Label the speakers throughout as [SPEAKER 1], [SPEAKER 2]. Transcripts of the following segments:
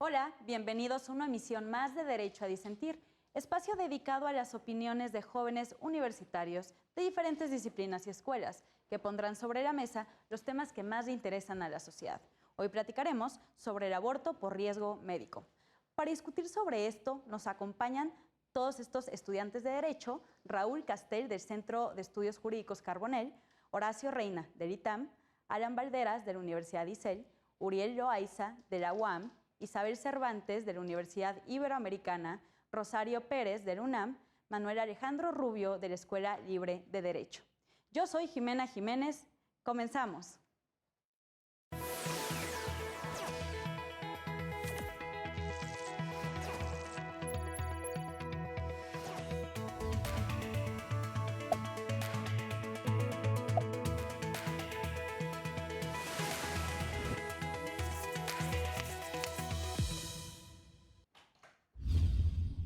[SPEAKER 1] Hola, bienvenidos a una emisión más de Derecho a Disentir, espacio dedicado a las opiniones de jóvenes universitarios de diferentes disciplinas y escuelas que pondrán sobre la mesa los temas que más le interesan a la sociedad. Hoy platicaremos sobre el aborto por riesgo médico. Para discutir sobre esto nos acompañan todos estos estudiantes de Derecho: Raúl Castel, del Centro de Estudios Jurídicos Carbonell; Horacio Reina, del ITAM; Alan Valderas, de la Universidad ISEL; Uriel Loaiza, de la UAM; Isabel Cervantes, de la Universidad Iberoamericana; Rosario Pérez, de la UNAM; Manuel Alejandro Rubio, de la Escuela Libre de Derecho. Yo soy Jimena Jiménez. Comenzamos.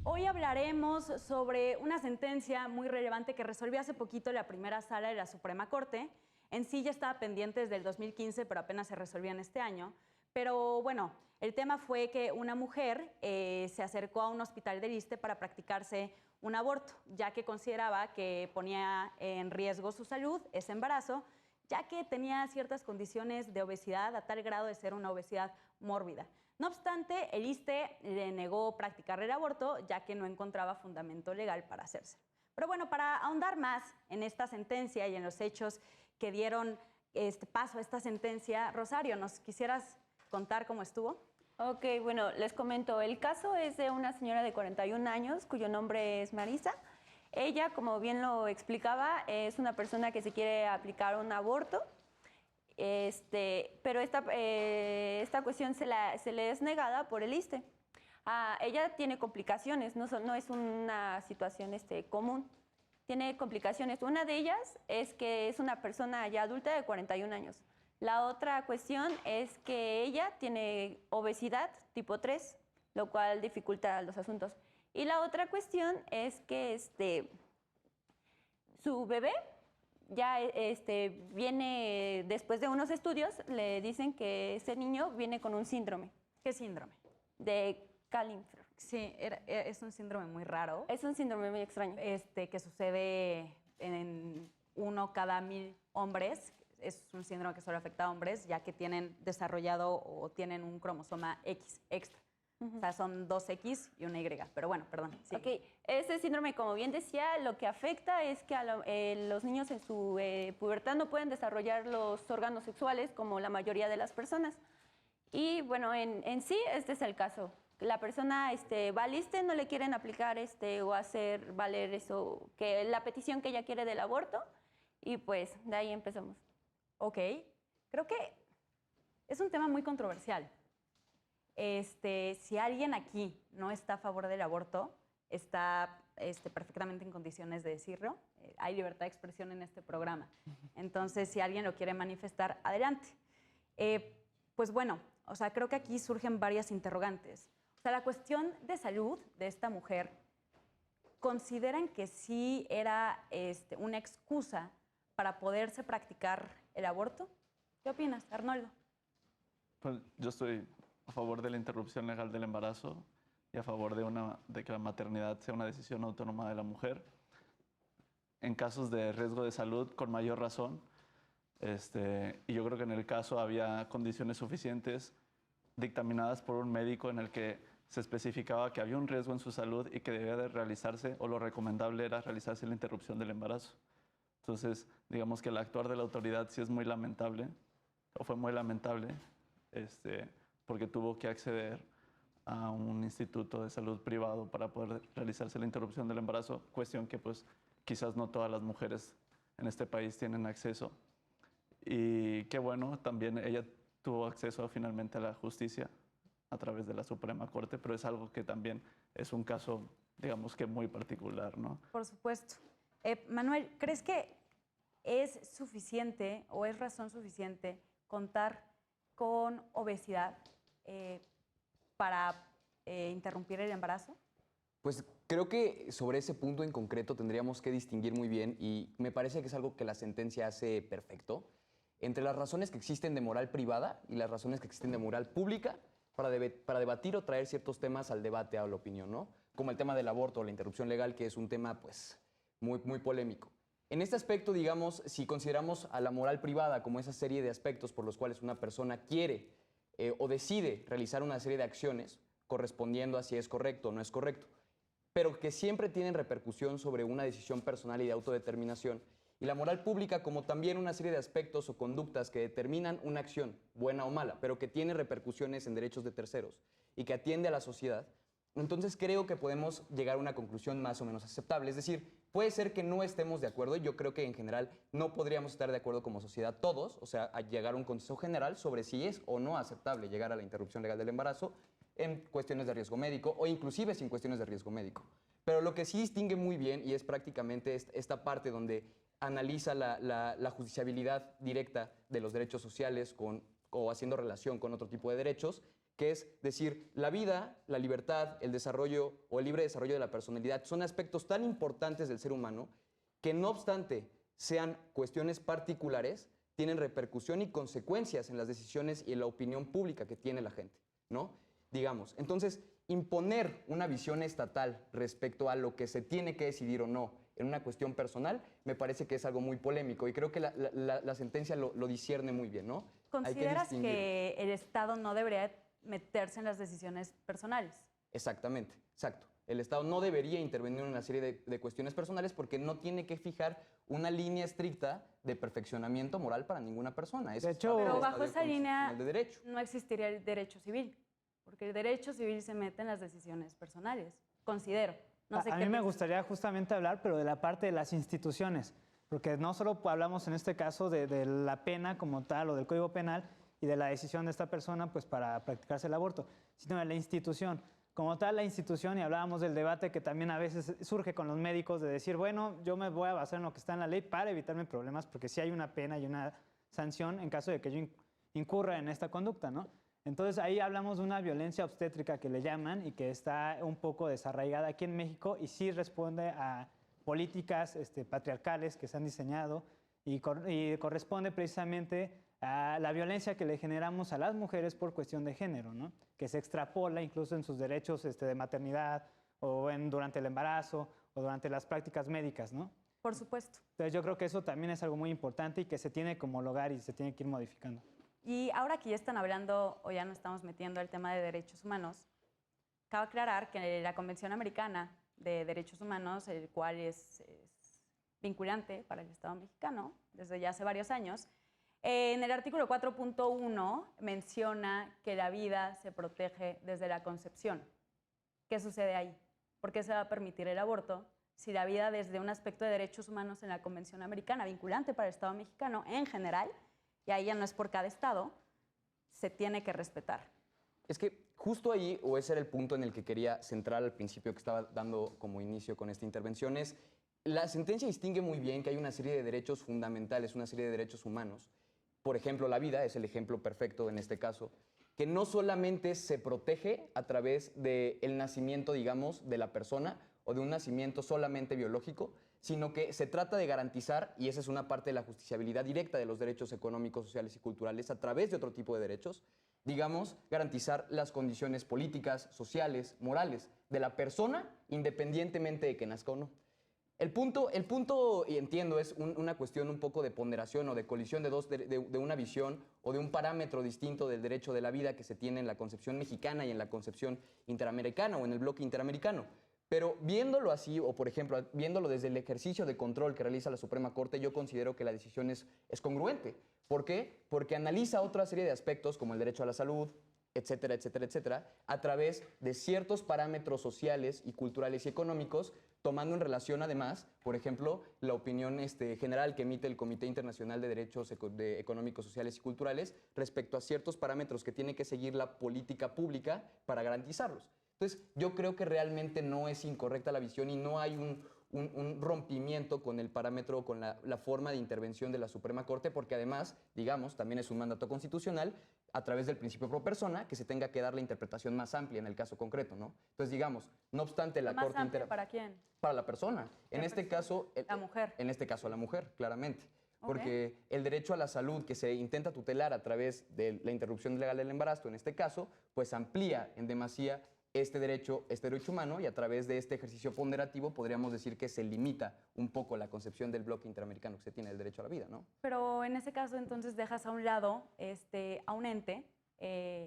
[SPEAKER 1] Hoy hablaremos sobre una sentencia muy relevante que resolvió hace poquito la primera sala de la Suprema Corte. En sí ya estaba pendiente desde el 2015, pero apenas se resolvió en este año. Pero bueno, el tema fue que una mujer se acercó a un hospital del ISSSTE para practicarse un aborto, ya que consideraba que ponía en riesgo su salud, ese embarazo, ya que tenía ciertas condiciones de obesidad a tal grado de ser una obesidad mórbida. No obstante, el ISSSTE le negó practicar el aborto, ya que no encontraba fundamento legal para hacerse. Pero bueno, para ahondar más en esta sentencia y en los hechos que dieron paso a esta sentencia, Rosario, ¿nos quisieras contar cómo estuvo?
[SPEAKER 2] Ok, bueno, les comento. El caso es de una señora de 41 años, cuyo nombre es Marisa. Ella, como bien lo explicaba, es una persona que se quiere aplicar un aborto, pero esta cuestión se le es negada por el ISSSTE. Ella tiene complicaciones, no es una situación común. Tiene complicaciones. Una de ellas es que es una persona ya adulta de 41 años. La otra cuestión es que ella tiene obesidad tipo 3, lo cual dificulta los asuntos. Y la otra cuestión es que su bebé ya viene, después de unos estudios, le dicen que ese niño viene con un síndrome.
[SPEAKER 1] ¿Qué síndrome?
[SPEAKER 2] De Klinefelter.
[SPEAKER 1] Sí, es un síndrome muy raro.
[SPEAKER 2] Es un síndrome muy extraño.
[SPEAKER 1] Que sucede en 1 cada 1000 hombres. Es un síndrome que solo afecta a hombres, ya que tienen desarrollado o tienen un cromosoma X extra. O sea, son 2X y una Y. Pero bueno, perdón. Sí.
[SPEAKER 2] Ok, este síndrome, como bien decía, lo que afecta es que los niños en su pubertad no pueden desarrollar los órganos sexuales como la mayoría de las personas. Y bueno, en sí, este es el caso. La persona va al ISSSTE, no le quieren aplicar o hacer valer eso, que la petición que ella quiere del aborto, y pues de ahí empezamos.
[SPEAKER 1] Ok, creo que es un tema muy controversial. Si alguien aquí no está a favor del aborto, está perfectamente en condiciones de decirlo. Hay libertad de expresión en este programa. Entonces, si alguien lo quiere manifestar, adelante. Pues bueno, o sea, creo que aquí surgen varias interrogantes. O sea, la cuestión de salud de esta mujer, ¿consideran que sí era una excusa para poderse practicar el aborto? ¿Qué opinas, Arnoldo?
[SPEAKER 3] Pues yo estoy a favor de la interrupción legal del embarazo y a favor de que la maternidad sea una decisión autónoma de la mujer. En casos de riesgo de salud, con mayor razón. Y yo creo que en el caso había condiciones suficientes dictaminadas por un médico en el que se especificaba que había un riesgo en su salud y que debía de realizarse, o lo recomendable era realizarse la interrupción del embarazo. Entonces, digamos que el actuar de la autoridad sí es muy lamentable, o fue muy lamentable, porque tuvo que acceder a un instituto de salud privado para poder realizarse la interrupción del embarazo, cuestión que pues quizás no todas las mujeres en este país tienen acceso. Y qué bueno, también ella tuvo acceso finalmente a la justicia a través de la Suprema Corte, pero es algo que también es un caso, digamos que muy particular, ¿no?
[SPEAKER 1] Por supuesto. Manuel, ¿crees que es suficiente o es razón suficiente contar con obesidad para interrumpir el embarazo?
[SPEAKER 4] Pues creo que sobre ese punto en concreto tendríamos que distinguir muy bien, y me parece que es algo que la sentencia hace perfecto, entre las razones que existen de moral privada y las razones que existen de moral pública para debatir o traer ciertos temas al debate, a la opinión, ¿no? Como el tema del aborto o la interrupción legal, que es un tema, pues, muy polémico. En este aspecto, digamos, si consideramos a la moral privada como esa serie de aspectos por los cuales una persona quiere o decide realizar una serie de acciones, correspondiendo a si es correcto o no es correcto, pero que siempre tienen repercusión sobre una decisión personal y de autodeterminación, y la moral pública como también una serie de aspectos o conductas que determinan una acción, buena o mala, pero que tiene repercusiones en derechos de terceros y que atiende a la sociedad, entonces creo que podemos llegar a una conclusión más o menos aceptable. Es decir, puede ser que no estemos de acuerdo, y yo creo que en general no podríamos estar de acuerdo como sociedad todos, o sea, a llegar a un consenso general sobre si es o no aceptable llegar a la interrupción legal del embarazo en cuestiones de riesgo médico o inclusive sin cuestiones de riesgo médico. Pero lo que sí distingue muy bien, y es prácticamente esta parte donde analiza la justiciabilidad directa de los derechos sociales o haciendo relación con otro tipo de derechos, que es decir, la vida, la libertad, el desarrollo o el libre desarrollo de la personalidad son aspectos tan importantes del ser humano que no obstante sean cuestiones particulares, tienen repercusión y consecuencias en las decisiones y en la opinión pública que tiene la gente, ¿no? Digamos, entonces, imponer una visión estatal respecto a lo que se tiene que decidir o no en una cuestión personal, me parece que es algo muy polémico y creo que la sentencia lo discierne muy bien, ¿no?
[SPEAKER 1] ¿Consideras que el Estado no debería meterse en las decisiones personales?
[SPEAKER 4] Exactamente, exacto. El Estado no debería intervenir en una serie de cuestiones personales porque no tiene que fijar una línea estricta de perfeccionamiento moral para ninguna persona.
[SPEAKER 5] De hecho,
[SPEAKER 1] pero bajo esa línea
[SPEAKER 4] de derecho.
[SPEAKER 1] no existiría el derecho civil, porque el derecho civil se mete en las decisiones personales, considero. No sé
[SPEAKER 5] a mí me gustaría justamente hablar, pero de la parte de las instituciones, porque no solo hablamos en este caso de la pena como tal o del Código Penal y de la decisión de esta persona pues, para practicarse el aborto, sino de la institución. Como tal, la institución, y hablábamos del debate que también a veces surge con los médicos de decir, bueno, yo me voy a basar en lo que está en la ley para evitarme problemas, porque sí hay una pena y una sanción en caso de que yo incurra en esta conducta, ¿no? Entonces ahí hablamos de una violencia obstétrica que le llaman y que está un poco desarraigada aquí en México y sí responde a políticas patriarcales que se han diseñado y corresponde precisamente a la violencia que le generamos a las mujeres por cuestión de género, ¿no? Que se extrapola incluso en sus derechos de maternidad o durante el embarazo o durante las prácticas médicas, ¿no?
[SPEAKER 1] Por supuesto.
[SPEAKER 5] Entonces yo creo que eso también es algo muy importante y que se tiene que homologar y se tiene que ir modificando.
[SPEAKER 1] Y ahora que ya están hablando o ya nos estamos metiendo al tema de derechos humanos, cabe aclarar que la Convención Americana de Derechos Humanos, el cual es vinculante para el Estado mexicano desde ya hace varios años, en el artículo 4.1 menciona que la vida se protege desde la concepción. ¿Qué sucede ahí? ¿Por qué se va a permitir el aborto si la vida desde un aspecto de derechos humanos en la Convención Americana, vinculante para el Estado mexicano en general, y ahí ya no es por cada estado, se tiene que respetar?
[SPEAKER 4] Es que justo ahí, o ese era el punto en el que quería centrar al principio que estaba dando como inicio con esta intervención, es la sentencia distingue muy bien que hay una serie de derechos fundamentales, una serie de derechos humanos. Por ejemplo, la vida es el ejemplo perfecto en este caso, que no solamente se protege a través del nacimiento, digamos, de la persona o de un nacimiento solamente biológico, sino que se trata de garantizar, y esa es una parte de la justiciabilidad directa de los derechos económicos, sociales y culturales a través de otro tipo de derechos, digamos, garantizar las condiciones políticas, sociales, morales de la persona, independientemente de que nazca o no. El punto, y entiendo, es una cuestión un poco de ponderación o de colisión de una visión o de un parámetro distinto del derecho de la vida que se tiene en la concepción mexicana y en la concepción interamericana o en el bloque interamericano. Pero viéndolo así, o por ejemplo, viéndolo desde el ejercicio de control que realiza la Suprema Corte, yo considero que la decisión es congruente. ¿Por qué? Porque analiza otra serie de aspectos como el derecho a la salud, etcétera, etcétera, etcétera, a través de ciertos parámetros sociales y culturales y económicos, tomando en relación además, por ejemplo, la opinión general que emite el Comité Internacional de Derechos Económicos, Sociales y Culturales respecto a ciertos parámetros que tiene que seguir la política pública para garantizarlos. Entonces, yo creo que realmente no es incorrecta la visión y no hay un rompimiento con el parámetro, con la forma de intervención de la Suprema Corte, porque además, digamos, también es un mandato constitucional a través del principio pro persona que se tenga que dar la interpretación más amplia en el caso concreto, ¿no? Entonces, digamos, no obstante la Corte...
[SPEAKER 1] ¿Más amplia para quién?
[SPEAKER 4] Para la persona. En este caso...
[SPEAKER 1] La mujer.
[SPEAKER 4] En este caso, la mujer, claramente. porque el derecho a la salud que se intenta tutelar a través de la interrupción legal del embarazo, en este caso, pues amplía en demasía este derecho humano, y a través de este ejercicio ponderativo podríamos decir que se limita un poco la concepción del bloque interamericano que se tiene del derecho a la vida, ¿no?
[SPEAKER 1] Pero en ese caso entonces dejas a un lado a un ente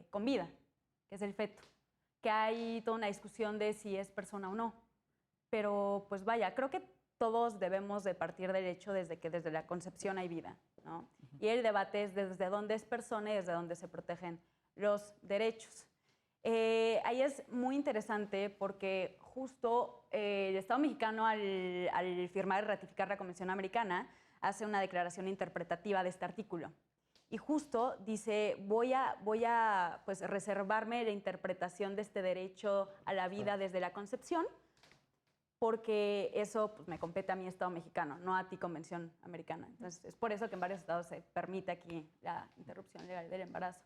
[SPEAKER 1] con vida, que es el feto, que hay toda una discusión de si es persona o no. Pero pues vaya, creo que todos debemos de partir del hecho desde que desde la concepción hay vida, ¿no? Y el debate es desde dónde es persona y desde dónde se protegen los derechos. Ahí es muy interesante porque justo el Estado mexicano al firmar y ratificar la Convención Americana hace una declaración interpretativa de este artículo. Y justo dice, voy a pues, reservarme la interpretación de este derecho a la vida desde la concepción, porque eso pues, me compete a mi Estado mexicano, no a ti Convención Americana. Entonces, es por eso que en varios estados se permite aquí la interrupción legal del embarazo.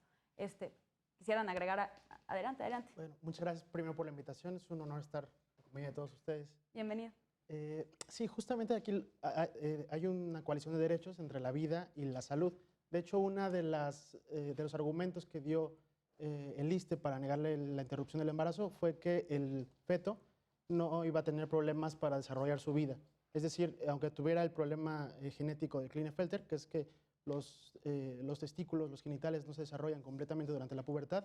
[SPEAKER 1] Quisieran agregar, adelante.
[SPEAKER 6] Bueno, muchas gracias primero por la invitación. Es un honor estar en compañía de todos ustedes.
[SPEAKER 1] Bienvenido.
[SPEAKER 6] Sí, justamente aquí hay una coalición de derechos entre la vida y la salud. De hecho, uno de los argumentos que dio el ISSSTE para negarle la interrupción del embarazo fue que el feto no iba a tener problemas para desarrollar su vida. Es decir, aunque tuviera el problema genético de Klinefelter, que es que los testículos, los genitales no se desarrollan completamente durante la pubertad,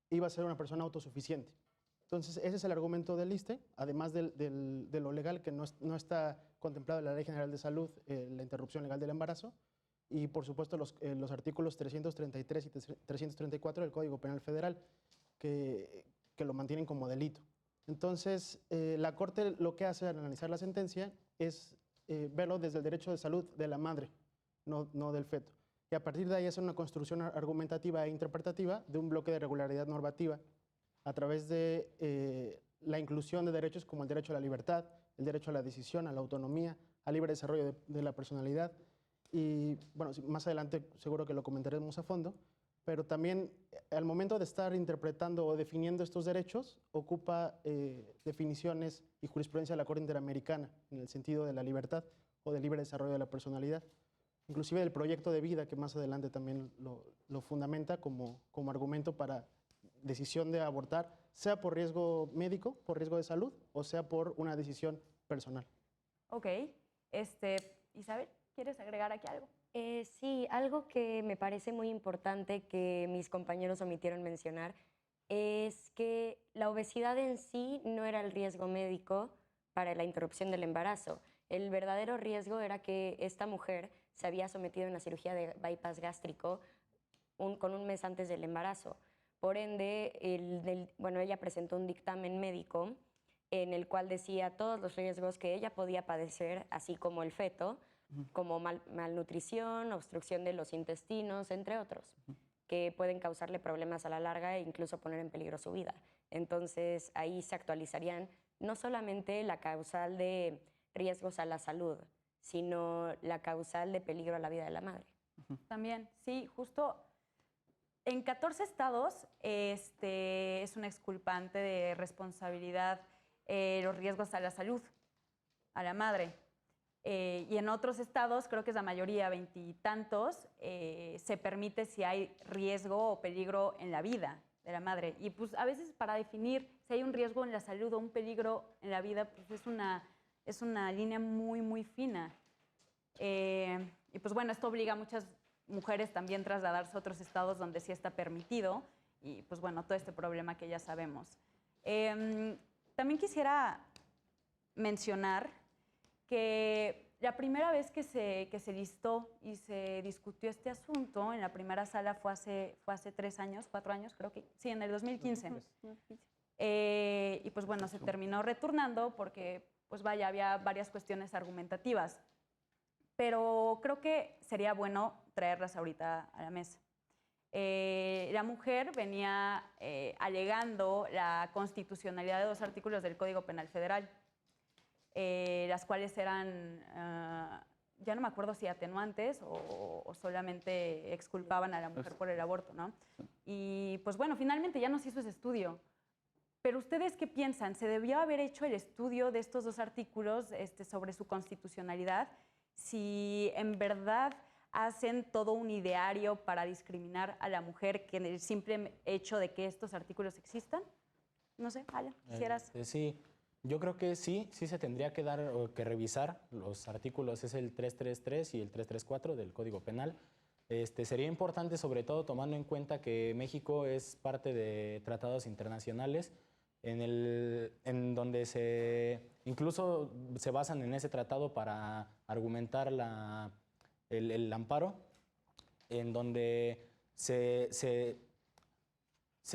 [SPEAKER 6] iba a ser una persona autosuficiente. Entonces, ese es el argumento del ISSSTE, además de lo legal, que no está contemplado en la Ley General de Salud, la interrupción legal del embarazo, y por supuesto los artículos 333 y 334 del Código Penal Federal, que lo mantienen como delito. Entonces, la Corte lo que hace al analizar la sentencia es verlo desde el derecho de salud de la madre, no del feto. Y a partir de ahí hacer una construcción argumentativa e interpretativa de un bloque de regularidad normativa a través de la inclusión de derechos como el derecho a la libertad, el derecho a la decisión, a la autonomía, al libre desarrollo de la personalidad. Y bueno, más adelante seguro que lo comentaremos a fondo, pero también al momento de estar interpretando o definiendo estos derechos, ocupa definiciones y jurisprudencia de la Corte Interamericana en el sentido de la libertad o del libre desarrollo de la personalidad, inclusive del proyecto de vida, que más adelante también lo fundamenta como argumento para decisión de abortar, sea por riesgo médico, por riesgo de salud, o sea por una decisión personal.
[SPEAKER 1] Ok. Isabel, ¿quieres agregar aquí algo?
[SPEAKER 7] Sí, algo que me parece muy importante que mis compañeros omitieron mencionar es que la obesidad en sí no era el riesgo médico para la interrupción del embarazo. El verdadero riesgo era que esta mujer se había sometido a una cirugía de bypass gástrico con un mes antes del embarazo. Por ende, ella presentó un dictamen médico en el cual decía todos los riesgos que ella podía padecer, así como el feto, como malnutrición, obstrucción de los intestinos, entre otros, que pueden causarle problemas a la larga e incluso poner en peligro su vida. Entonces, ahí se actualizarían no solamente la causal de riesgos a la salud, sino la causal de peligro a la vida de la madre.
[SPEAKER 1] También, sí, justo en 14 estados es un exculpante de responsabilidad los riesgos a la salud, a la madre. Y en otros estados, creo que es la mayoría, 20 y tantos, se permite si hay riesgo o peligro en la vida de la madre. Y pues a veces para definir si hay un riesgo en la salud o un peligro en la vida, pues es una línea muy, muy fina. Y pues bueno, esto obliga a muchas mujeres también a trasladarse a otros estados donde sí está permitido. Y pues bueno, todo este problema que ya sabemos. También quisiera mencionar que la primera vez que se listó y se discutió este asunto en la primera sala fue hace 3 años, 4 años, creo que sí, en el 2015. Y pues bueno, se terminó returnando porque pues vaya, había varias cuestiones argumentativas. Pero creo que sería bueno traerlas ahorita a la mesa. La mujer venía alegando la constitucionalidad de 2 artículos del Código Penal Federal, las cuales eran, ya no me acuerdo si atenuantes o solamente exculpaban a la mujer por el aborto, ¿no? Y pues bueno, finalmente ya no se hizo ese estudio. Pero ¿ustedes qué piensan? ¿Se debió haber hecho el estudio de estos 2 artículos sobre su constitucionalidad? si en verdad hacen todo un ideario para discriminar a la mujer que en el simple hecho de que estos artículos existan. No sé, Ale, quisieras.
[SPEAKER 8] Sí, yo creo que sí se tendría que dar o que revisar los artículos, es el 333 y el 334 del Código Penal. Sería importante, sobre todo tomando en cuenta que México es parte de tratados internacionales en donde incluso se basan en ese tratado para argumentar el amparo, en donde se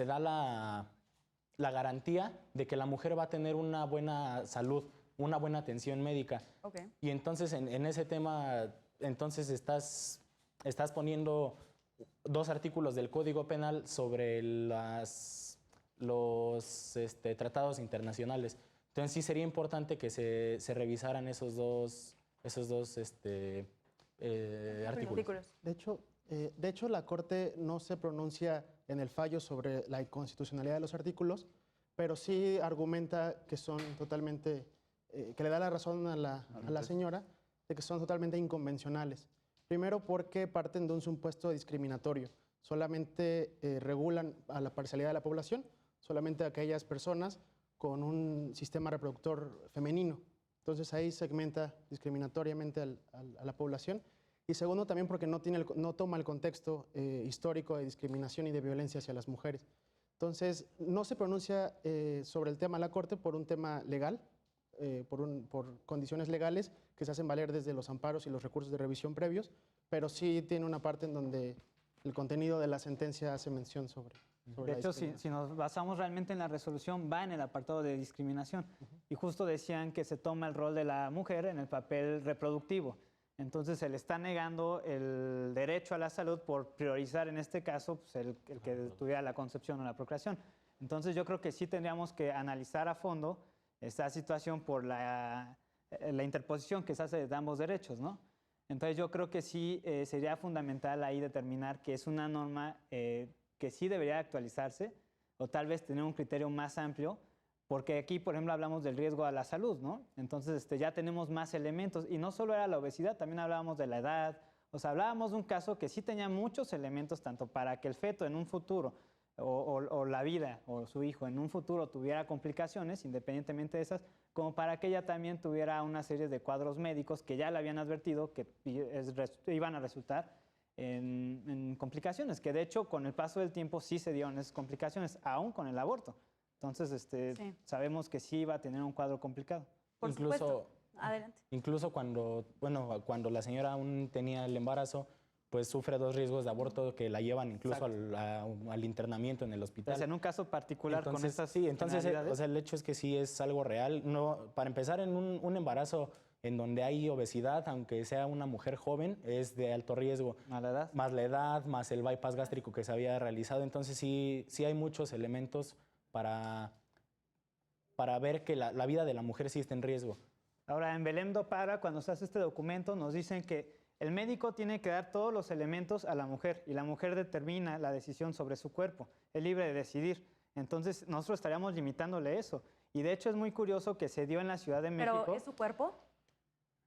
[SPEAKER 8] da la garantía de que la mujer va a tener una buena salud, una buena atención médica.
[SPEAKER 1] Okay.
[SPEAKER 8] Y entonces en ese tema, entonces estás poniendo dos artículos del Código Penal sobre los tratados internacionales. Entonces sí sería importante que se revisaran esos dos artículos.
[SPEAKER 6] De hecho, la Corte no se pronuncia en el fallo sobre la inconstitucionalidad de los artículos, pero sí argumenta que son totalmente, que le da la razón a la señora de que son totalmente inconvencionales. Primero porque parten de un supuesto discriminatorio. Solamente regulan a la parcialidad de la población, solamente a aquellas personas con un sistema reproductor femenino. Entonces ahí segmenta discriminatoriamente a la población. Y segundo, también porque no toma el contexto histórico de discriminación y de violencia hacia las mujeres. Entonces, no se pronuncia sobre el tema la Corte por un tema legal, por condiciones legales que se hacen valer desde los amparos y los recursos de revisión previos, pero sí tiene una parte en donde el contenido de la sentencia hace mención sobre
[SPEAKER 5] De
[SPEAKER 6] la
[SPEAKER 5] hecho,
[SPEAKER 6] discriminación.
[SPEAKER 5] si nos basamos realmente en la resolución, va en el apartado de discriminación. Y justo decían que se toma el rol de la mujer en el papel reproductivo. Entonces, se le está negando el derecho a la salud por priorizar, en este caso, pues, el que tuviera la concepción o la procreación. Entonces, yo creo que sí tendríamos que analizar a fondo esta situación por la interposición que se hace de ambos derechos, ¿no? Entonces, yo creo que sí sería fundamental ahí determinar que es una norma que sí debería actualizarse o tal vez tener un criterio más amplio, porque aquí, por ejemplo, hablamos del riesgo a la salud, ¿no? Entonces, ya tenemos más elementos y no solo era la obesidad, también hablábamos de la edad, o sea, hablábamos de un caso que sí tenía muchos elementos, tanto para que el feto en un futuro o la vida o su hijo en un futuro tuviera complicaciones, independientemente de esas, como para que ella también tuviera una serie de cuadros médicos que ya le habían advertido que iban a resultar en complicaciones, que de hecho con el paso del tiempo sí se dieron esas complicaciones, aún con el aborto. Entonces,
[SPEAKER 1] Sí.
[SPEAKER 5] sabemos que sí iba a tener un cuadro complicado.
[SPEAKER 1] Por supuesto. Adelante.
[SPEAKER 8] Incluso cuando la señora aún tenía el embarazo, pues sufre dos riesgos de aborto que la llevan incluso al internamiento en el hospital.
[SPEAKER 5] Entonces, en un caso particular con estas
[SPEAKER 8] entonces
[SPEAKER 5] penalidades,
[SPEAKER 8] o sea, el hecho es que sí es algo real. No, para empezar, en un embarazo en donde hay obesidad, aunque sea una mujer joven, es de alto riesgo.
[SPEAKER 5] a la edad.
[SPEAKER 8] Más la edad, más el bypass gástrico que se había realizado. Entonces sí hay muchos elementos para ver que la vida de la mujer sí está en riesgo.
[SPEAKER 5] Ahora, en Belém do Pará, cuando se hace este documento, nos dicen que el médico tiene que dar todos los elementos a la mujer y la mujer determina la decisión sobre su cuerpo, es libre de decidir. Entonces, nosotros estaríamos limitándole eso. Y de hecho es muy curioso que se dio en la Ciudad de México.
[SPEAKER 1] ¿Pero es su cuerpo?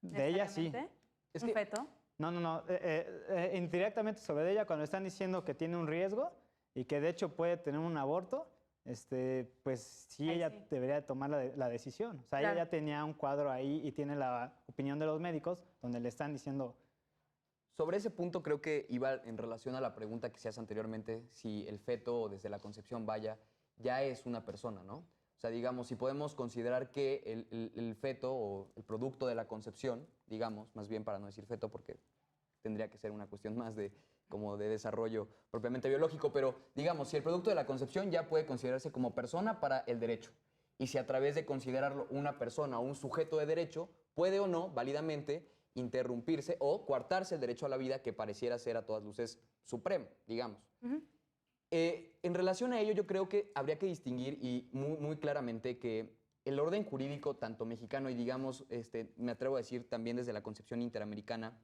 [SPEAKER 5] De ella sí.
[SPEAKER 1] ¿Necesariamente?
[SPEAKER 4] Es
[SPEAKER 1] ¿Un
[SPEAKER 4] que-
[SPEAKER 1] feto?
[SPEAKER 5] No. Indirectamente sobre ella, cuando están diciendo que tiene un riesgo y que de hecho puede tener un aborto, pues sí,
[SPEAKER 1] Ahí
[SPEAKER 5] ella
[SPEAKER 1] sí.
[SPEAKER 5] debería tomar la decisión. O sea,
[SPEAKER 1] Claro.
[SPEAKER 5] ella ya tenía un cuadro ahí y tiene la opinión de los médicos donde le están diciendo.
[SPEAKER 4] Sobre ese punto creo que iba en relación a la pregunta que se hace anteriormente, si el feto desde la concepción ya es una persona, ¿no? O sea, digamos, si podemos considerar que el feto o el producto de la concepción, digamos, más bien para no decir feto porque tendría que ser una cuestión más como de desarrollo propiamente biológico, pero digamos, si el producto de la concepción ya puede considerarse como persona para el derecho, y si a través de considerarlo una persona o un sujeto de derecho, puede o no válidamente interrumpirse o coartarse el derecho a la vida que pareciera ser a todas luces supremo, digamos. En relación a ello, yo creo que habría que distinguir y muy claramente que el orden jurídico, tanto mexicano y digamos, me atrevo a decir también desde la concepción interamericana,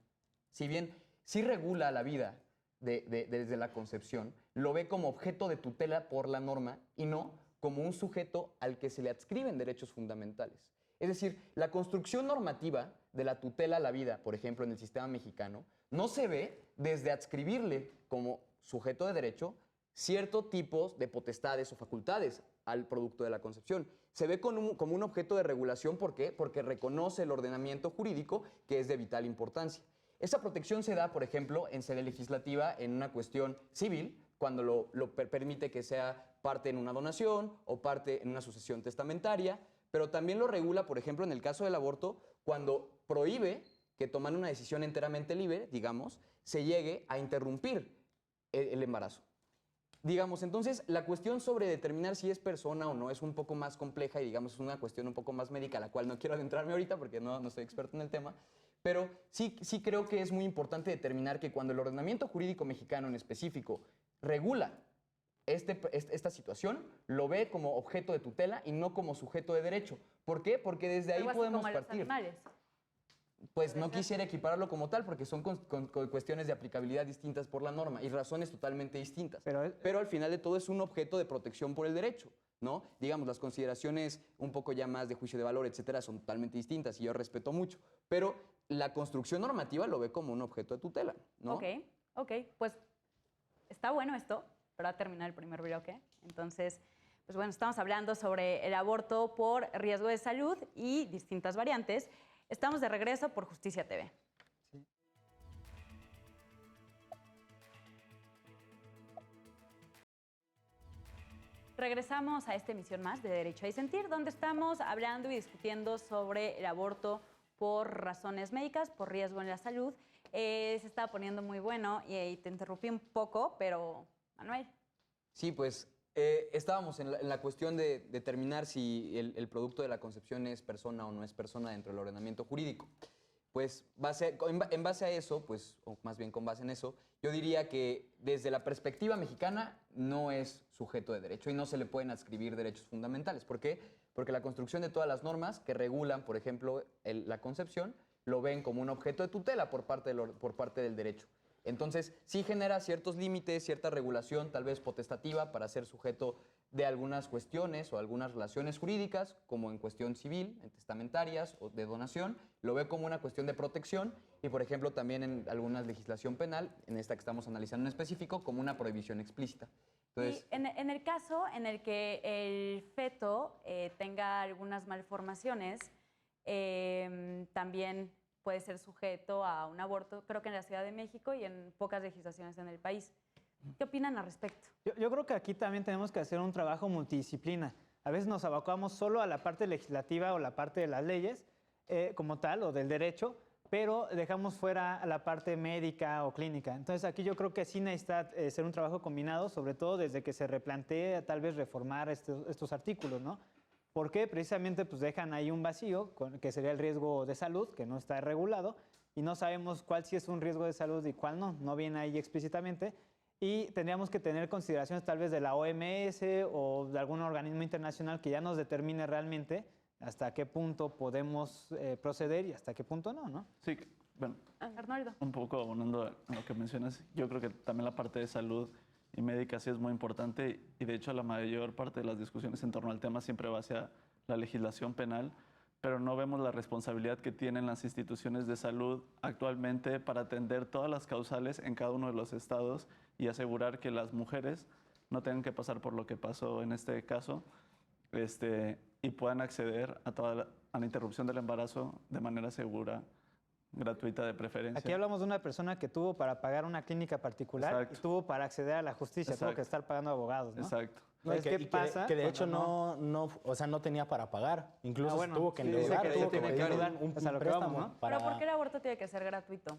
[SPEAKER 4] si bien sí regula la vida desde la concepción, lo ve como objeto de tutela por la norma y no como un sujeto al que se le adscriben derechos fundamentales. Es decir, la construcción normativa de la tutela a la vida, por ejemplo, en el sistema mexicano, no se ve desde adscribirle como sujeto de derecho ciertos tipos de potestades o facultades al producto de la concepción. Se ve como un objeto de regulación, ¿por qué? Porque reconoce el ordenamiento jurídico que es de vital importancia. Esa protección se da, por ejemplo, en sede legislativa en una cuestión civil, cuando lo permite que sea parte en una donación o parte en una sucesión testamentaria, pero también lo regula, por ejemplo, en el caso del aborto, cuando prohíbe que tomando una decisión enteramente libre, digamos, se llegue a interrumpir el embarazo. Digamos, entonces, la cuestión sobre determinar si es persona o no es un poco más compleja y, digamos, es una cuestión un poco más médica, a la cual no quiero adentrarme ahorita porque no soy experto en el tema, pero sí creo que es muy importante determinar que cuando el ordenamiento jurídico mexicano en específico regula esta situación, lo ve como objeto de tutela y no como sujeto de derecho. ¿Por qué? Porque desde ahí
[SPEAKER 1] Algo así
[SPEAKER 4] podemos
[SPEAKER 1] como a los
[SPEAKER 4] partir.
[SPEAKER 1] animales.
[SPEAKER 4] Pues no quisiera equipararlo como tal porque son con cuestiones de aplicabilidad distintas por la norma y razones totalmente distintas. Pero al final de todo es un objeto de protección por el derecho, ¿no? Digamos, las consideraciones un poco ya más de juicio de valor, etcétera, son totalmente distintas y yo respeto mucho. Pero la construcción normativa lo ve como un objeto de tutela, ¿no?
[SPEAKER 1] Ok, pues está bueno esto, pero va a terminar el primer bloque. Entonces, pues bueno, estamos hablando sobre el aborto por riesgo de salud y distintas variantes. Estamos de regreso por Justicia TV. Regresamos a esta emisión más de Derecho a Disentir, donde estamos hablando y discutiendo sobre el aborto por razones médicas, por riesgo en la salud. Se estaba poniendo muy bueno y te interrumpí un poco, pero Manuel.
[SPEAKER 4] Sí, pues estábamos en la cuestión de determinar si el producto de la concepción es persona o no es persona dentro del ordenamiento jurídico. Pues en base a eso, pues, o más bien con base en eso, yo diría que desde la perspectiva mexicana no es sujeto de derecho y no se le pueden adscribir derechos fundamentales. ¿Por qué? Porque la construcción de todas las normas que regulan, por ejemplo, la concepción, lo ven como un objeto de tutela por parte del derecho. Entonces, sí genera ciertos límites, cierta regulación, tal vez potestativa, para ser sujeto de algunas cuestiones o algunas relaciones jurídicas, como en cuestión civil, en testamentarias o de donación, lo ve como una cuestión de protección y, por ejemplo, también en alguna legislación penal, en esta que estamos analizando en específico, como una prohibición explícita. Entonces,
[SPEAKER 1] y en el caso en el que el feto tenga algunas malformaciones, también puede ser sujeto a un aborto, creo que en la Ciudad de México y en pocas legislaciones en el país. ¿Qué opinan al respecto?
[SPEAKER 5] Yo creo que aquí también tenemos que hacer un trabajo multidisciplina. A veces nos abocamos solo a la parte legislativa o la parte de las leyes como tal o del derecho, pero dejamos fuera la parte médica o clínica. Entonces aquí yo creo que sí necesita ser un trabajo combinado, sobre todo desde que se replantee tal vez reformar estos artículos, ¿no? Porque precisamente pues dejan ahí un vacío, que sería el riesgo de salud, que no está regulado, y no sabemos cuál sí es un riesgo de salud y cuál no viene ahí explícitamente. Y tendríamos que tener consideraciones tal vez de la OMS o de algún organismo internacional que ya nos determine realmente hasta qué punto podemos proceder y hasta qué punto no.
[SPEAKER 3] Sí, bueno,
[SPEAKER 1] Arnoldo.
[SPEAKER 3] un poco abonando a lo que mencionas, yo creo que también la parte de salud y médica sí es muy importante y de hecho la mayor parte de las discusiones en torno al tema siempre va hacia la legislación penal, pero no vemos la responsabilidad que tienen las instituciones de salud actualmente para atender todas las causales en cada uno de los estados y asegurar que las mujeres no tengan que pasar por lo que pasó en este caso y puedan acceder a la interrupción del embarazo de manera segura, gratuita de preferencia.
[SPEAKER 5] Aquí hablamos de una persona que tuvo para pagar una clínica particular. Exacto. Y tuvo para acceder a la justicia, tuvo que estar pagando abogados, ¿no?
[SPEAKER 3] Exacto.
[SPEAKER 5] Entonces, ¿qué pasa?
[SPEAKER 8] Que de hecho no tenía para pagar. Incluso tuvo que endeudar, tuvo que pedir un préstamo, ¿no?
[SPEAKER 1] Pero ¿por qué el aborto tiene que ser gratuito?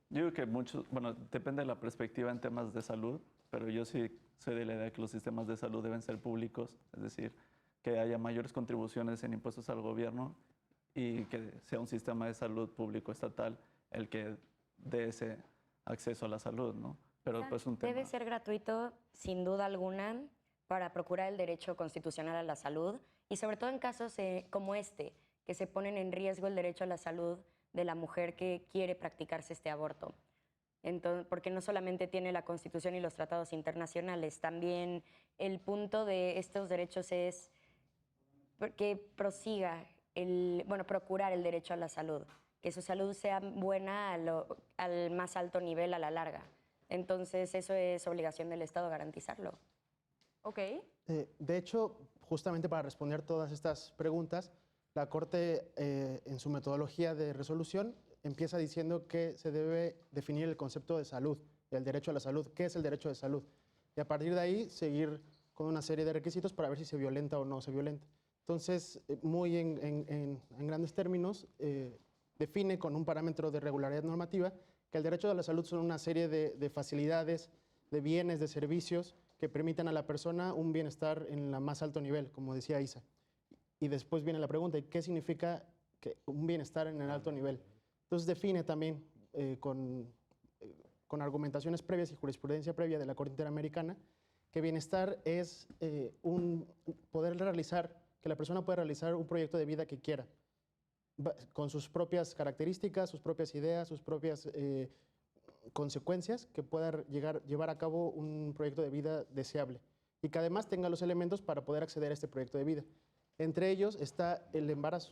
[SPEAKER 3] Yo creo que depende de la perspectiva en temas de salud, pero yo sí soy de la idea que los sistemas de salud deben ser públicos, es decir, que haya mayores contribuciones en impuestos al gobierno y que sea un sistema de salud público estatal el que dé ese acceso a la salud, ¿no? Pero pues un tema...
[SPEAKER 7] Debe ser gratuito, sin duda alguna, para procurar el derecho constitucional a la salud y sobre todo en casos como este, que se ponen en riesgo el derecho a la salud de la mujer que quiere practicarse este aborto. Entonces, porque no solamente tiene la Constitución y los tratados internacionales, también el punto de estos derechos es que prosiga procurar el derecho a la salud, que su salud sea buena al más alto nivel a la larga. Entonces, eso es obligación del Estado garantizarlo.
[SPEAKER 1] Ok.
[SPEAKER 6] De hecho, justamente para responder todas estas preguntas, la Corte, en su metodología de resolución, empieza diciendo que se debe definir el concepto de salud, el derecho a la salud. ¿Qué es el derecho de salud? Y a partir de ahí, seguir con una serie de requisitos para ver si se violenta o no se violenta. Entonces, muy en grandes términos, define con un parámetro de regularidad normativa que el derecho a la salud son una serie de facilidades, de bienes, de servicios que permitan a la persona un bienestar en el más alto nivel, como decía Isa. Y después viene la pregunta, ¿qué significa un bienestar en el alto nivel? Entonces define también con argumentaciones previas y jurisprudencia previa de la Corte Interamericana que bienestar es que la persona pueda realizar un proyecto de vida que quiera, con sus propias características, sus propias ideas, sus propias consecuencias, que pueda llevar a cabo un proyecto de vida deseable y que además tenga los elementos para poder acceder a este proyecto de vida. Entre ellos está el embarazo,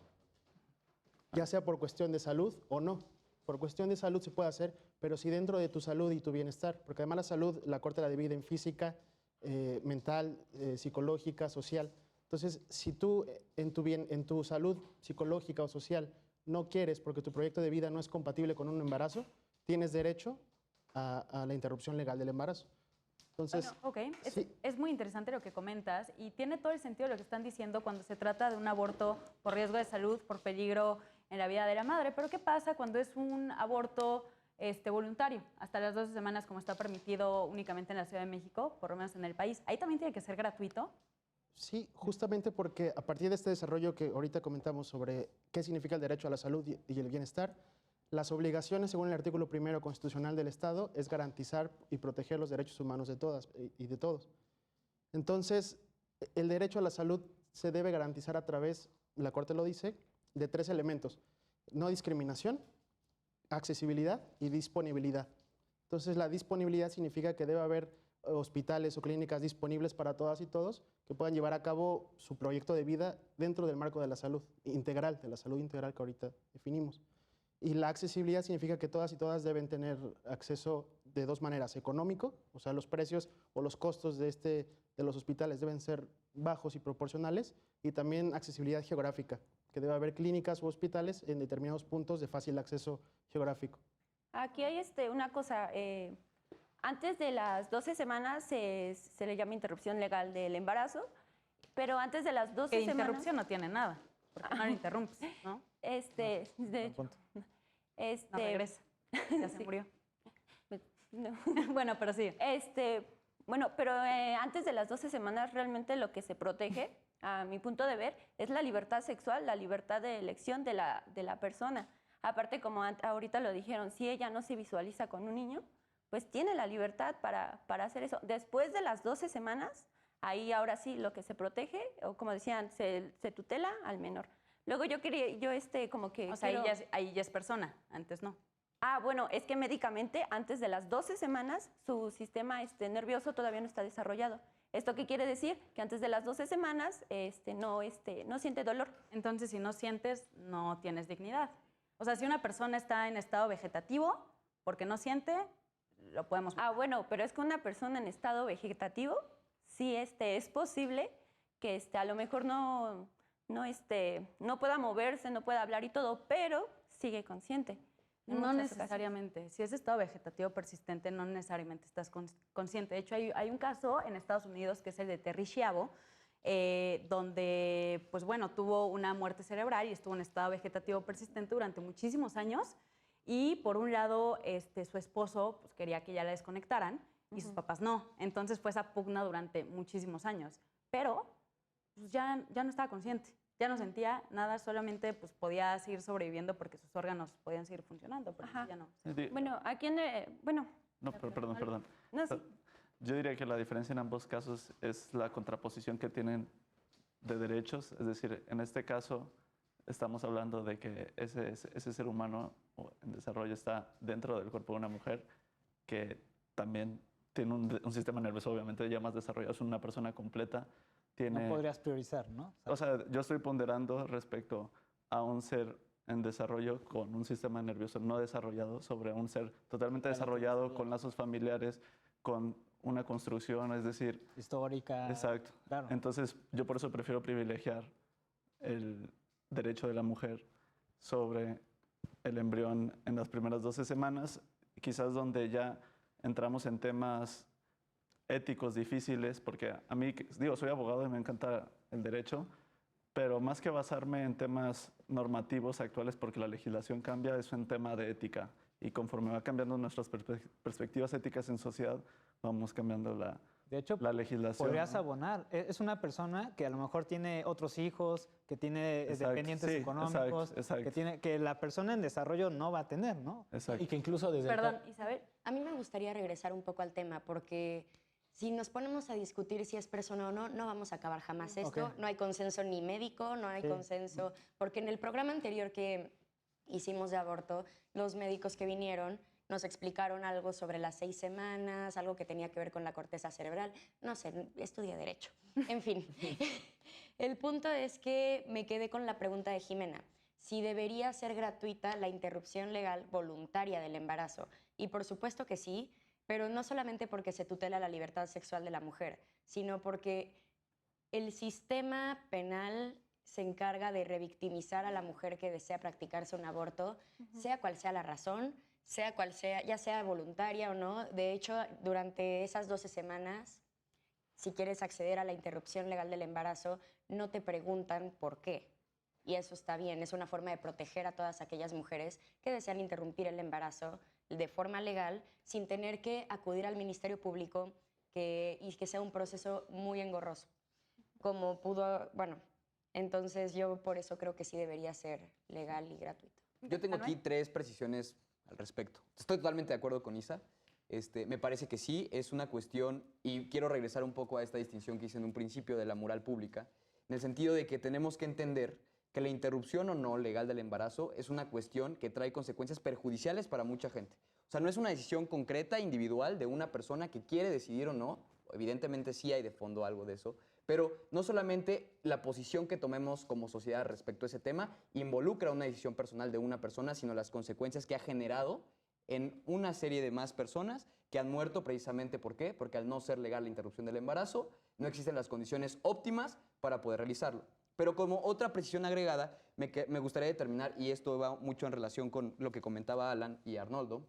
[SPEAKER 6] ya sea por cuestión de salud o no. Por cuestión de salud se puede hacer, pero si dentro de tu salud y tu bienestar, porque además la salud, la Corte la divide en física, mental, psicológica, social. Entonces, si tú en tu salud psicológica o social no quieres, porque tu proyecto de vida no es compatible con un embarazo, tienes derecho a la interrupción legal del embarazo. Entonces,
[SPEAKER 1] Bueno, ok,
[SPEAKER 6] sí.
[SPEAKER 1] es muy interesante lo que comentas y tiene todo el sentido lo que están diciendo cuando se trata de un aborto por riesgo de salud, por peligro en la vida de la madre. Pero ¿qué pasa cuando es un aborto voluntario, hasta las 12 semanas, como está permitido únicamente en la Ciudad de México, por lo menos en el país? ¿Ahí también tiene que ser gratuito?
[SPEAKER 6] Sí, justamente porque a partir de este desarrollo que ahorita comentamos sobre qué significa el derecho a la salud y el bienestar, las obligaciones, según el artículo 1 constitucional del Estado, es garantizar y proteger los derechos humanos de todas y de todos. Entonces, el derecho a la salud se debe garantizar a través, la Corte lo dice, de 3 elementos: no discriminación, accesibilidad y disponibilidad. Entonces, la disponibilidad significa que debe haber hospitales o clínicas disponibles para todas y todos que puedan llevar a cabo su proyecto de vida dentro del marco de la salud integral, de la salud integral que ahorita definimos. Y la accesibilidad significa que todas y todas deben tener acceso de 2 maneras: económico, o sea, los precios o los costos de los hospitales deben ser bajos y proporcionales, y también accesibilidad geográfica, que debe haber clínicas u hospitales en determinados puntos de fácil acceso geográfico.
[SPEAKER 2] Aquí hay una cosa, antes de las 12 semanas se le llama interrupción legal del embarazo, pero antes de las 12
[SPEAKER 1] Que
[SPEAKER 2] semanas...
[SPEAKER 1] interrupción no tiene nada, porque no lo interrumpes, ¿no?
[SPEAKER 2] de hecho,
[SPEAKER 1] No regresa, ya se
[SPEAKER 2] Sí.
[SPEAKER 1] murió.
[SPEAKER 2] No.
[SPEAKER 1] Bueno, pero sí.
[SPEAKER 2] Bueno, pero antes de las 12 semanas realmente lo que se protege, a mi punto de ver, es la libertad sexual, la libertad de elección de la persona. Aparte, como ahorita lo dijeron, si ella no se visualiza con un niño, pues tiene la libertad para hacer eso. Después de las 12 semanas, ahí ahora sí lo que se protege, o como decían, se tutela al menor. Luego como que...
[SPEAKER 1] O sea,
[SPEAKER 2] quiero-
[SPEAKER 1] ahí ya es persona, antes no.
[SPEAKER 2] bueno, es que médicamente antes de las 12 semanas su sistema nervioso todavía no está desarrollado. ¿Esto qué quiere decir? Que antes de las 12 semanas no siente dolor.
[SPEAKER 1] Entonces, si no sientes, no tienes dignidad. O sea, si una persona está en estado vegetativo porque no siente, lo podemos...
[SPEAKER 2] Bueno, pero es que una persona en estado vegetativo, sí es posible que a lo mejor no pueda moverse, no pueda hablar y todo, pero sigue consciente. en
[SPEAKER 1] No
[SPEAKER 2] muchas ocasiones.
[SPEAKER 1] necesariamente. Si es estado vegetativo persistente, no necesariamente estás consciente. De hecho, hay un caso en Estados Unidos que es el de Terri Schiavo, donde, pues bueno, tuvo una muerte cerebral y estuvo en estado vegetativo persistente durante muchísimos años. Y por un lado, su esposo pues, quería que ya la desconectaran y sus papás no. Entonces fue esa pugna durante muchísimos años. Pero pues, ya no estaba consciente. Ya no sentía nada, solamente pues, podía seguir sobreviviendo porque sus órganos podían seguir funcionando, pero
[SPEAKER 2] Ajá.
[SPEAKER 1] ya no.
[SPEAKER 2] Bueno, aquí
[SPEAKER 3] No, perdón.
[SPEAKER 2] no, sí.
[SPEAKER 3] Yo diría que la diferencia en ambos casos es la contraposición que tienen de derechos. Es decir, en este caso estamos hablando de que ese ser humano en desarrollo está dentro del cuerpo de una mujer que también tiene un sistema nervioso obviamente ya más desarrollado, es una persona completa, tiene...
[SPEAKER 5] No podrías priorizar, ¿no?
[SPEAKER 3] O sea, yo estoy ponderando respecto a un ser en desarrollo con un sistema nervioso no desarrollado sobre un ser totalmente desarrollado con lazos familiares, con una construcción, es decir...
[SPEAKER 5] Histórica.
[SPEAKER 3] Exacto.
[SPEAKER 5] Claro.
[SPEAKER 3] Entonces, yo por eso prefiero privilegiar el derecho de la mujer sobre el embrión en las primeras 12 semanas, quizás donde ya entramos en temas éticos difíciles, porque a mí, digo, soy abogado y me encanta el derecho, pero más que basarme en temas normativos actuales, porque la legislación cambia, es un tema de ética. Y conforme va cambiando nuestras perspectivas éticas en sociedad, vamos cambiando
[SPEAKER 5] De hecho,
[SPEAKER 3] la legislación.
[SPEAKER 5] podrías
[SPEAKER 3] ¿no?
[SPEAKER 5] abonar. Es una persona que a lo mejor tiene otros hijos, que tiene
[SPEAKER 3] Exacto,
[SPEAKER 5] dependientes
[SPEAKER 3] sí,
[SPEAKER 5] económicos,
[SPEAKER 3] exacto.
[SPEAKER 5] que la persona en desarrollo no va a tener, ¿no?
[SPEAKER 3] Exacto.
[SPEAKER 8] Y que incluso desde el
[SPEAKER 7] Perdón, Isabel, a mí me gustaría regresar un poco al tema porque si nos ponemos a discutir si es persona o no, no vamos a acabar jamás esto.
[SPEAKER 5] Ok.
[SPEAKER 7] No hay consenso ni médico, no hay
[SPEAKER 5] Sí.
[SPEAKER 7] consenso, porque en el programa anterior que hicimos de aborto, los médicos que vinieron nos explicaron algo sobre las 6 semanas, algo que tenía que ver con la corteza cerebral. No sé, estudié Derecho. En fin, el punto es que me quedé con la pregunta de Jimena. Si debería ser gratuita la interrupción legal voluntaria del embarazo. Y por supuesto que sí, pero no solamente porque se tutela la libertad sexual de la mujer, sino porque el sistema penal se encarga de revictimizar a la mujer que desea practicarse un aborto, sea cual sea la razón, sea cual sea, ya sea voluntaria o no. De hecho, durante esas 12 semanas, si quieres acceder a la interrupción legal del embarazo, no te preguntan por qué. Y eso está bien, es una forma de proteger a todas aquellas mujeres que desean interrumpir el embarazo de forma legal sin tener que acudir al Ministerio Público y que sea un proceso muy engorroso. Como pudo, bueno, entonces yo por eso creo que sí debería ser legal y gratuito.
[SPEAKER 4] Yo tengo aquí 3 precisiones al respecto. Estoy totalmente de acuerdo con Isa. Me parece que sí, es una cuestión, y quiero regresar un poco a esta distinción que hice en un principio de la moral pública, en el sentido de que tenemos que entender que la interrupción o no legal del embarazo es una cuestión que trae consecuencias perjudiciales para mucha gente. O sea, no es una decisión concreta, individual, de una persona que quiere decidir o no. Evidentemente sí hay de fondo algo de eso, pero no solamente la posición que tomemos como sociedad respecto a ese tema involucra una decisión personal de una persona, sino las consecuencias que ha generado en una serie de más personas que han muerto precisamente, ¿por qué? Porque al no ser legal la interrupción del embarazo, no existen las condiciones óptimas para poder realizarlo. Pero como otra precisión agregada, me gustaría determinar, y esto va mucho en relación con lo que comentaba Alan y Arnoldo,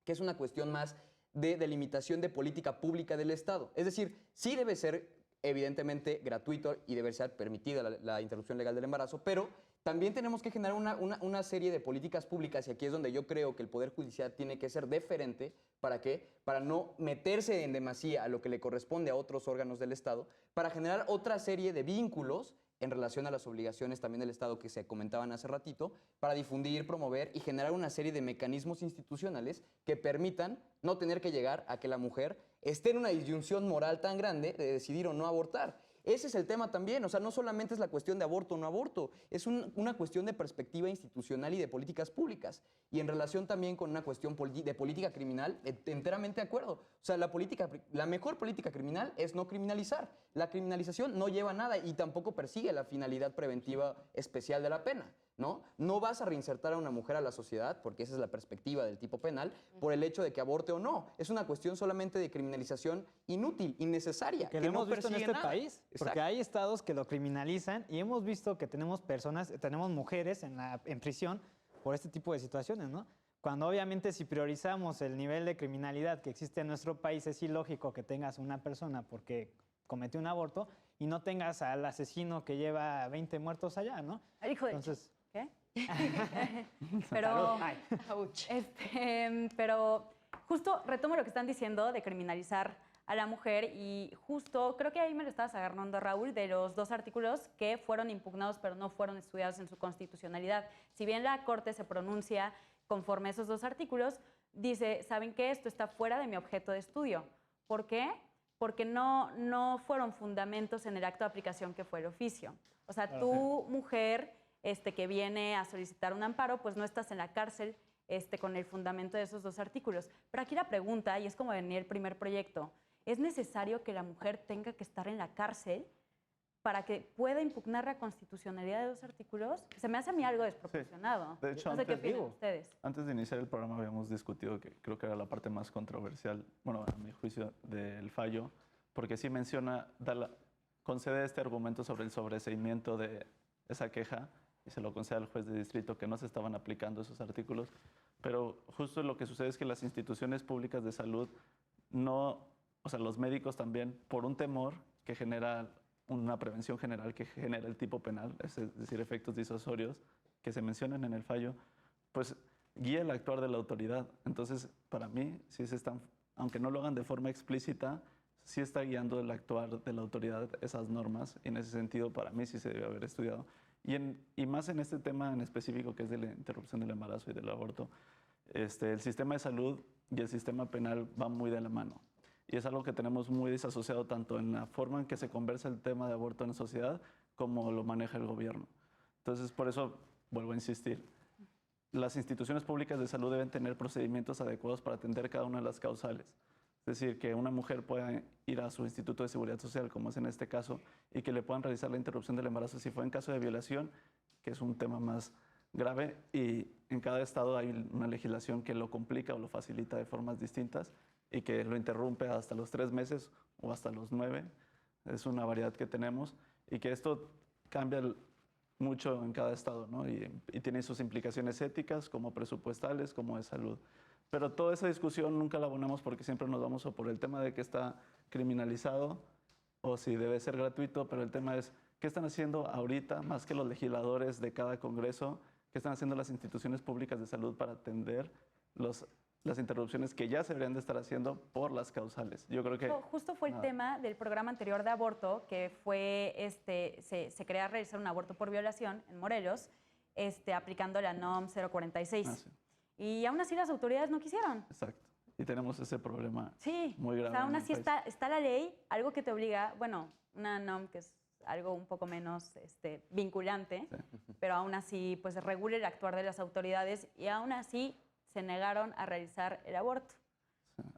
[SPEAKER 4] que es una cuestión más de delimitación de política pública del Estado. Es decir, sí debe ser evidentemente gratuito y debe ser permitida la interrupción legal del embarazo, pero también tenemos que generar una serie de políticas públicas, y aquí es donde yo creo que el Poder Judicial tiene que ser deferente. ¿Para qué? Para no meterse en demasía a lo que le corresponde a otros órganos del Estado, para generar otra serie de vínculos en relación a las obligaciones también del Estado que se comentaban hace ratito, para difundir, promover y generar una serie de mecanismos institucionales que permitan no tener que llegar a que la mujer esté en una disyunción moral tan grande de decidir o no abortar. Ese es el tema también, o sea, no solamente es la cuestión de aborto o no aborto, es una cuestión de perspectiva institucional y de políticas públicas. Y en relación también con una cuestión de política criminal, enteramente de acuerdo. O sea, la mejor política criminal es no criminalizar. La criminalización no lleva a nada y tampoco persigue la finalidad preventiva especial de la pena, ¿no? No vas a reinsertar a una mujer a la sociedad, porque esa es la perspectiva del tipo penal, por el hecho de que aborte o no. Es una cuestión solamente de criminalización inútil, innecesaria.
[SPEAKER 5] Que lo hemos visto en
[SPEAKER 4] persigue
[SPEAKER 5] este
[SPEAKER 4] nada.
[SPEAKER 5] país, porque
[SPEAKER 4] Exacto.
[SPEAKER 5] hay estados que lo criminalizan y hemos visto que tenemos mujeres en prisión por este tipo de situaciones, ¿no? Cuando obviamente si priorizamos el nivel de criminalidad que existe en nuestro país, es ilógico que tengas una persona porque cometió un aborto y no tengas al asesino que lleva 20 muertos allá, ¿no?
[SPEAKER 1] El hijo de
[SPEAKER 5] Entonces,
[SPEAKER 1] ¿qué? Pero, pero justo retomo lo que están diciendo de criminalizar a la mujer y justo creo que ahí me lo estabas agarrando, Raúl, de los 2 artículos que fueron impugnados pero no fueron estudiados en su constitucionalidad. Si bien la Corte se pronuncia conforme a esos 2 artículos, dice, ¿saben qué? Esto está fuera de mi objeto de estudio. ¿Por qué? Porque no fueron fundamentos en el acto de aplicación que fue el oficio. O sea, tú, mujer, que viene a solicitar un amparo, pues no estás en la cárcel con el fundamento de esos 2 artículos. Pero aquí la pregunta, y es como venía el primer proyecto, ¿es necesario que la mujer tenga que estar en la cárcel para que pueda impugnar la constitucionalidad de 2 artículos, se me hace a mí algo desproporcionado.
[SPEAKER 3] De hecho,
[SPEAKER 1] no sé qué
[SPEAKER 3] antes-
[SPEAKER 1] opinan ustedes.
[SPEAKER 3] Antes de iniciar el programa habíamos discutido que creo que era la parte más controversial, bueno, a mi juicio, del fallo, porque sí menciona, concede este argumento sobre el sobreseimiento de esa queja y se lo concede al juez de distrito que no se estaban aplicando esos artículos, pero justo lo que sucede es que las instituciones públicas de salud no, o sea, los médicos también, por un temor que genera una prevención general que genera el tipo penal, es decir, efectos disuasorios que se mencionan en el fallo, pues guía el actuar de la autoridad. Entonces, para mí, sí se están, aunque no lo hagan de forma explícita, sí está guiando el actuar de la autoridad esas normas, y en ese sentido, para mí sí se debe haber estudiado. Y más en este tema en específico, que es de la interrupción del embarazo y del aborto, el sistema de salud y el sistema penal van muy de la mano. Y es algo que tenemos muy desasociado tanto en la forma en que se conversa el tema de aborto en la sociedad como lo maneja el gobierno. Entonces, por eso vuelvo a insistir. Las instituciones públicas de salud deben tener procedimientos adecuados para atender cada una de las causales. Es decir, que una mujer pueda ir a su Instituto de Seguridad Social, como es en este caso, y que le puedan realizar la interrupción del embarazo si fue en caso de violación, que es un tema más grave, y en cada estado hay una legislación que lo complica o lo facilita de formas distintas y que lo interrumpe hasta los 3 meses o hasta los 9. Es una variedad que tenemos y que esto cambia mucho en cada estado, ¿no? Y tiene sus implicaciones éticas, como presupuestales, como de salud. Pero toda esa discusión nunca la abonamos porque siempre nos vamos o por el tema de que está criminalizado o si debe ser gratuito, pero el tema es qué están haciendo ahorita, más que los legisladores de cada congreso, qué están haciendo las instituciones públicas de salud para atender las interrupciones que ya se deberían de estar haciendo por las causales. Yo creo que...
[SPEAKER 1] Justo fue el tema del programa anterior de aborto, que fue, se quería realizar un aborto por violación en Morelos, aplicando la NOM 046.
[SPEAKER 3] Ah, sí.
[SPEAKER 1] Y aún así las autoridades no quisieron.
[SPEAKER 3] Exacto. Y tenemos ese problema
[SPEAKER 1] Sí,
[SPEAKER 3] muy grave.
[SPEAKER 1] o sea, aún
[SPEAKER 3] en el
[SPEAKER 1] así
[SPEAKER 3] país.
[SPEAKER 1] está la ley, algo que te obliga, bueno, una NOM que es algo un poco menos vinculante, pero aún así pues regula el actuar de las autoridades y aún así se negaron a realizar el aborto.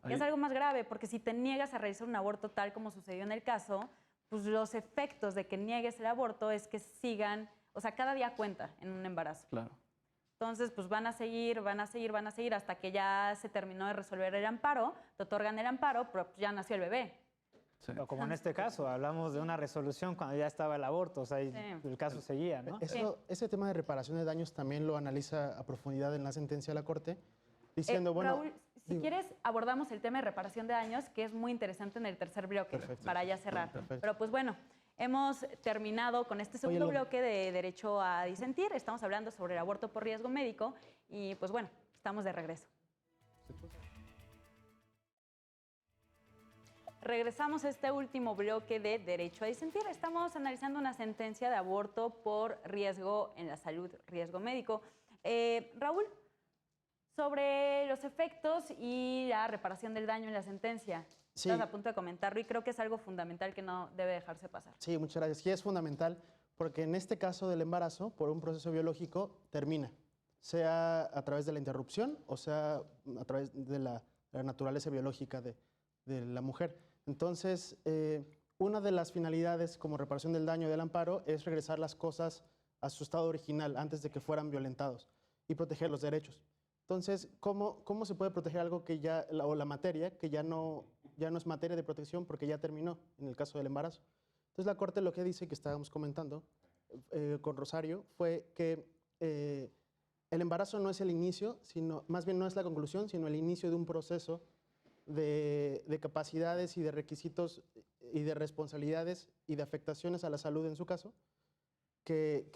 [SPEAKER 1] Y es algo más grave, porque si te niegas a realizar un aborto tal como sucedió en el caso, pues los efectos de que niegues el aborto es que sigan, o sea, cada día cuenta en un embarazo.
[SPEAKER 3] Claro.
[SPEAKER 1] Entonces, pues van a seguir hasta que ya se terminó de resolver el amparo, te otorgan el amparo, pero pues ya nació el bebé.
[SPEAKER 3] Sí.
[SPEAKER 5] O como en este caso, hablamos de una resolución cuando ya estaba el aborto, o sea, y el caso seguía, ¿no?
[SPEAKER 6] Ese tema de reparación de daños también lo analiza a profundidad en la sentencia de la Corte, diciendo, bueno...
[SPEAKER 1] Raúl, si
[SPEAKER 6] digo,
[SPEAKER 1] quieres, abordamos el tema de reparación de daños, que es muy interesante en el tercer bloque,
[SPEAKER 6] Perfecto.
[SPEAKER 1] para ya cerrar.
[SPEAKER 6] Perfecto.
[SPEAKER 1] Pero pues bueno, hemos terminado con este segundo
[SPEAKER 6] Oye,
[SPEAKER 1] bloque de derecho a disentir. Estamos hablando sobre el aborto por riesgo médico y pues bueno, estamos de regreso. Regresamos a este último bloque de Derecho a Disentir. Estamos analizando una sentencia de aborto por riesgo en la salud, riesgo médico. Raúl, sobre los efectos y la reparación del daño en la sentencia.
[SPEAKER 6] Sí.
[SPEAKER 1] Estás a punto de comentarlo y creo que es algo fundamental que no debe dejarse pasar.
[SPEAKER 6] Sí, muchas gracias. Sí, es fundamental porque en este caso del embarazo, por un proceso biológico, termina, sea a través de la interrupción o sea a través de la naturaleza biológica de la mujer. Entonces, una de las finalidades como reparación del daño del amparo es regresar las cosas a su estado original antes de que fueran violentados y proteger los derechos. Entonces, ¿cómo se puede proteger algo que ya, o la materia, que ya no es materia de protección porque ya terminó en el caso del embarazo? Entonces, la Corte lo que dice, que estábamos comentando con Rosario, fue que el embarazo no es el inicio, sino, más bien no es la conclusión, sino el inicio de un proceso de capacidades y de requisitos y de responsabilidades y de afectaciones a la salud en su caso, que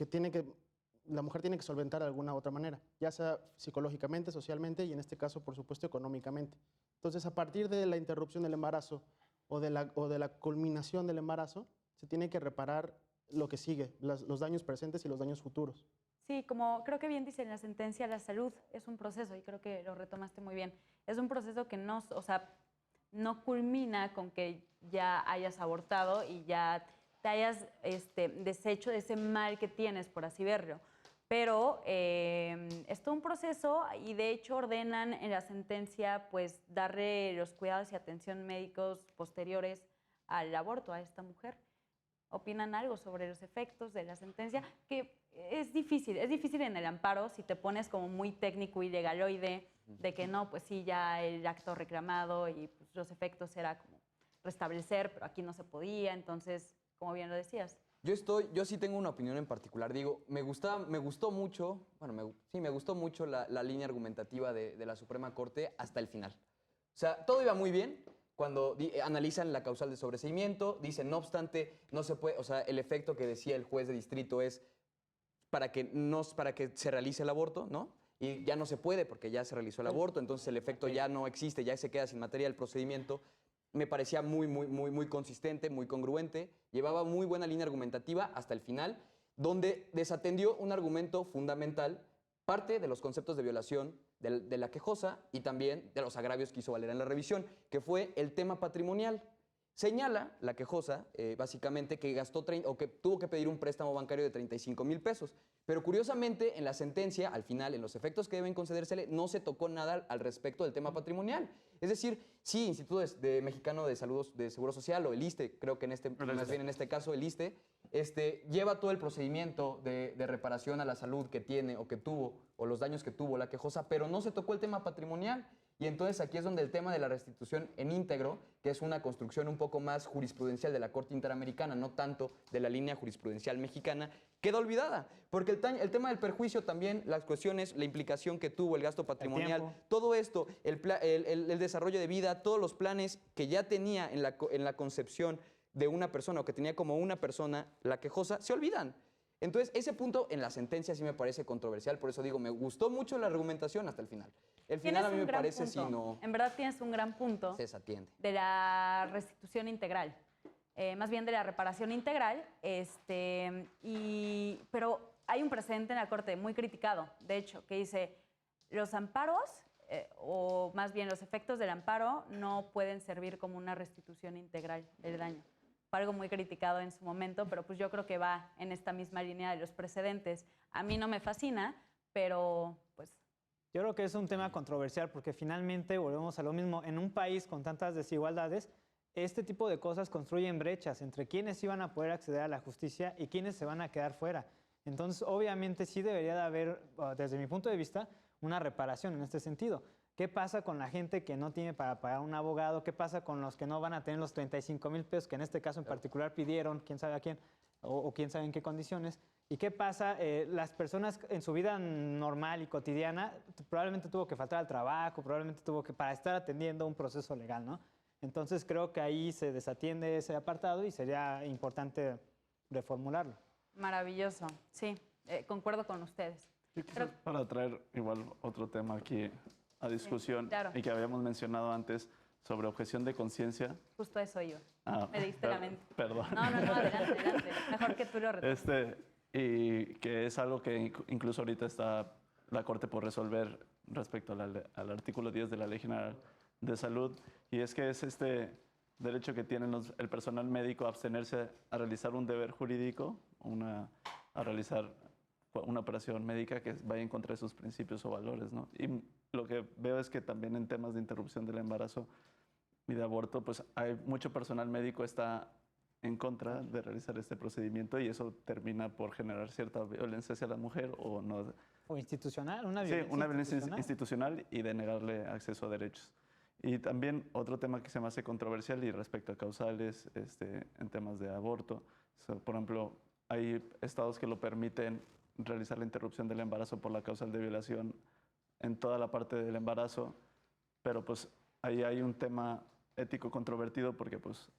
[SPEAKER 6] la mujer tiene que solventar de alguna u otra manera, ya sea psicológicamente, socialmente y en este caso, por supuesto, económicamente. Entonces, a partir de la interrupción del embarazo o de la culminación del embarazo, se tiene que reparar lo que sigue, los daños presentes y los daños futuros.
[SPEAKER 1] Sí, como creo que bien dice en la sentencia, la salud es un proceso y creo que lo retomaste muy bien. Es un proceso que no culmina con que ya hayas abortado y ya te hayas deshecho de ese mal que tienes, por así verlo. Pero es todo un proceso y de hecho ordenan en la sentencia pues darle los cuidados y atención médicos posteriores al aborto a esta mujer. ¿Opinan algo sobre los efectos de la sentencia? Que es difícil en el amparo si te pones como muy técnico y legaloide, de que no, pues sí, ya el acto reclamado y pues, los efectos era como restablecer, pero aquí no se podía, entonces, como bien lo decías.
[SPEAKER 4] Yo sí tengo una opinión en particular. Digo, me gustó mucho, bueno, me gustó mucho la línea argumentativa de la Suprema Corte hasta el final. O sea, todo iba muy bien cuando analizan la causal de sobreseimiento, dicen, no obstante, no se puede, o sea, el efecto que decía el juez de distrito es para que se realice el aborto, ¿no? Y ya no se puede porque ya se realizó el aborto, entonces el efecto ya no existe, ya se queda sin materia el procedimiento. Me parecía muy consistente, muy congruente, llevaba muy buena línea argumentativa hasta el final, donde desatendió un argumento fundamental, parte de los conceptos de violación de la quejosa y también de los agravios que hizo valer en la revisión, que fue el tema patrimonial. Señala la quejosa, básicamente, que que tuvo que pedir un préstamo bancario de 35,000 pesos. Pero curiosamente, en la sentencia, al final, en los efectos que deben concedérsele, no se tocó nada al respecto del tema patrimonial. Es decir, sí, Instituto Mexicano de Seguro Social, o el ISSSTE, creo que más bien en este caso el ISSSTE, lleva todo el procedimiento de reparación a la salud que tiene o que tuvo, o los daños que tuvo la quejosa, pero no se tocó el tema patrimonial. Y entonces aquí es donde el tema de la restitución en íntegro, que es una construcción un poco más jurisprudencial de la Corte Interamericana, no tanto de la línea jurisprudencial mexicana, queda olvidada. Porque el tema del perjuicio también, las cuestiones, la implicación que tuvo, el gasto patrimonial, todo esto, el desarrollo de vida, todos los planes que ya tenía en la concepción de una persona o que tenía como una persona la quejosa, se olvidan. Entonces, ese punto en la sentencia sí me parece controversial, por eso digo, me gustó mucho la argumentación hasta el final. El final a mí me parece si no...
[SPEAKER 1] En verdad tienes un gran punto.
[SPEAKER 4] Se desatiende.
[SPEAKER 1] De la restitución integral. Más bien de la reparación integral. Pero hay un precedente en la Corte muy criticado, de hecho, que dice, los amparos, o más bien los efectos del amparo, no pueden servir como una restitución integral del daño. Fue algo muy criticado en su momento, pero pues yo creo que va en esta misma línea de los precedentes. A mí no me fascina, pero pues...
[SPEAKER 5] Yo creo que es un tema controversial porque finalmente volvemos a lo mismo. En un país con tantas desigualdades, este tipo de cosas construyen brechas entre quienes iban a poder acceder a la justicia y quienes se van a quedar fuera. Entonces, obviamente, sí debería de haber, desde mi punto de vista, una reparación en este sentido. ¿Qué pasa con la gente que no tiene para pagar un abogado? ¿Qué pasa con los que no van a tener los 35,000 pesos que en este caso en particular pidieron, quién sabe a quién, o quién sabe en qué condiciones? ¿Y qué pasa? Las personas en su vida normal y cotidiana probablemente tuvo que faltar al trabajo, probablemente tuvo que para estar atendiendo un proceso legal, ¿no? Entonces creo que ahí se desatiende ese apartado y sería importante reformularlo.
[SPEAKER 1] Maravilloso, sí, concuerdo con ustedes.
[SPEAKER 3] Para traer igual otro tema aquí a discusión,
[SPEAKER 1] sí, claro,
[SPEAKER 3] y que habíamos mencionado antes sobre objeción de conciencia.
[SPEAKER 1] Justo eso yo.
[SPEAKER 3] Ah,
[SPEAKER 1] me diste la mente.
[SPEAKER 3] Perdón.
[SPEAKER 1] No, adelante. Mejor que tú lo retomes.
[SPEAKER 3] Y que es algo que incluso ahorita está la Corte por resolver respecto al artículo 10 de la Ley General de Salud, y es que es este derecho que tiene el personal médico a abstenerse a realizar un deber jurídico, a realizar una operación médica que vaya en contra de sus principios o valores, ¿no? Y lo que veo es que también en temas de interrupción del embarazo y de aborto, pues hay mucho personal médico está en contra de realizar este procedimiento y eso termina por generar cierta violencia hacia la mujer o no.
[SPEAKER 5] O institucional,
[SPEAKER 3] Sí, una violencia institucional y de negarle acceso a derechos. Y también otro tema que se me hace controversial y respecto a causales en temas de aborto. Por ejemplo, hay estados que lo permiten realizar la interrupción del embarazo por la causal de violación en toda la parte del embarazo, pero pues ahí hay un tema ético controvertido porque pues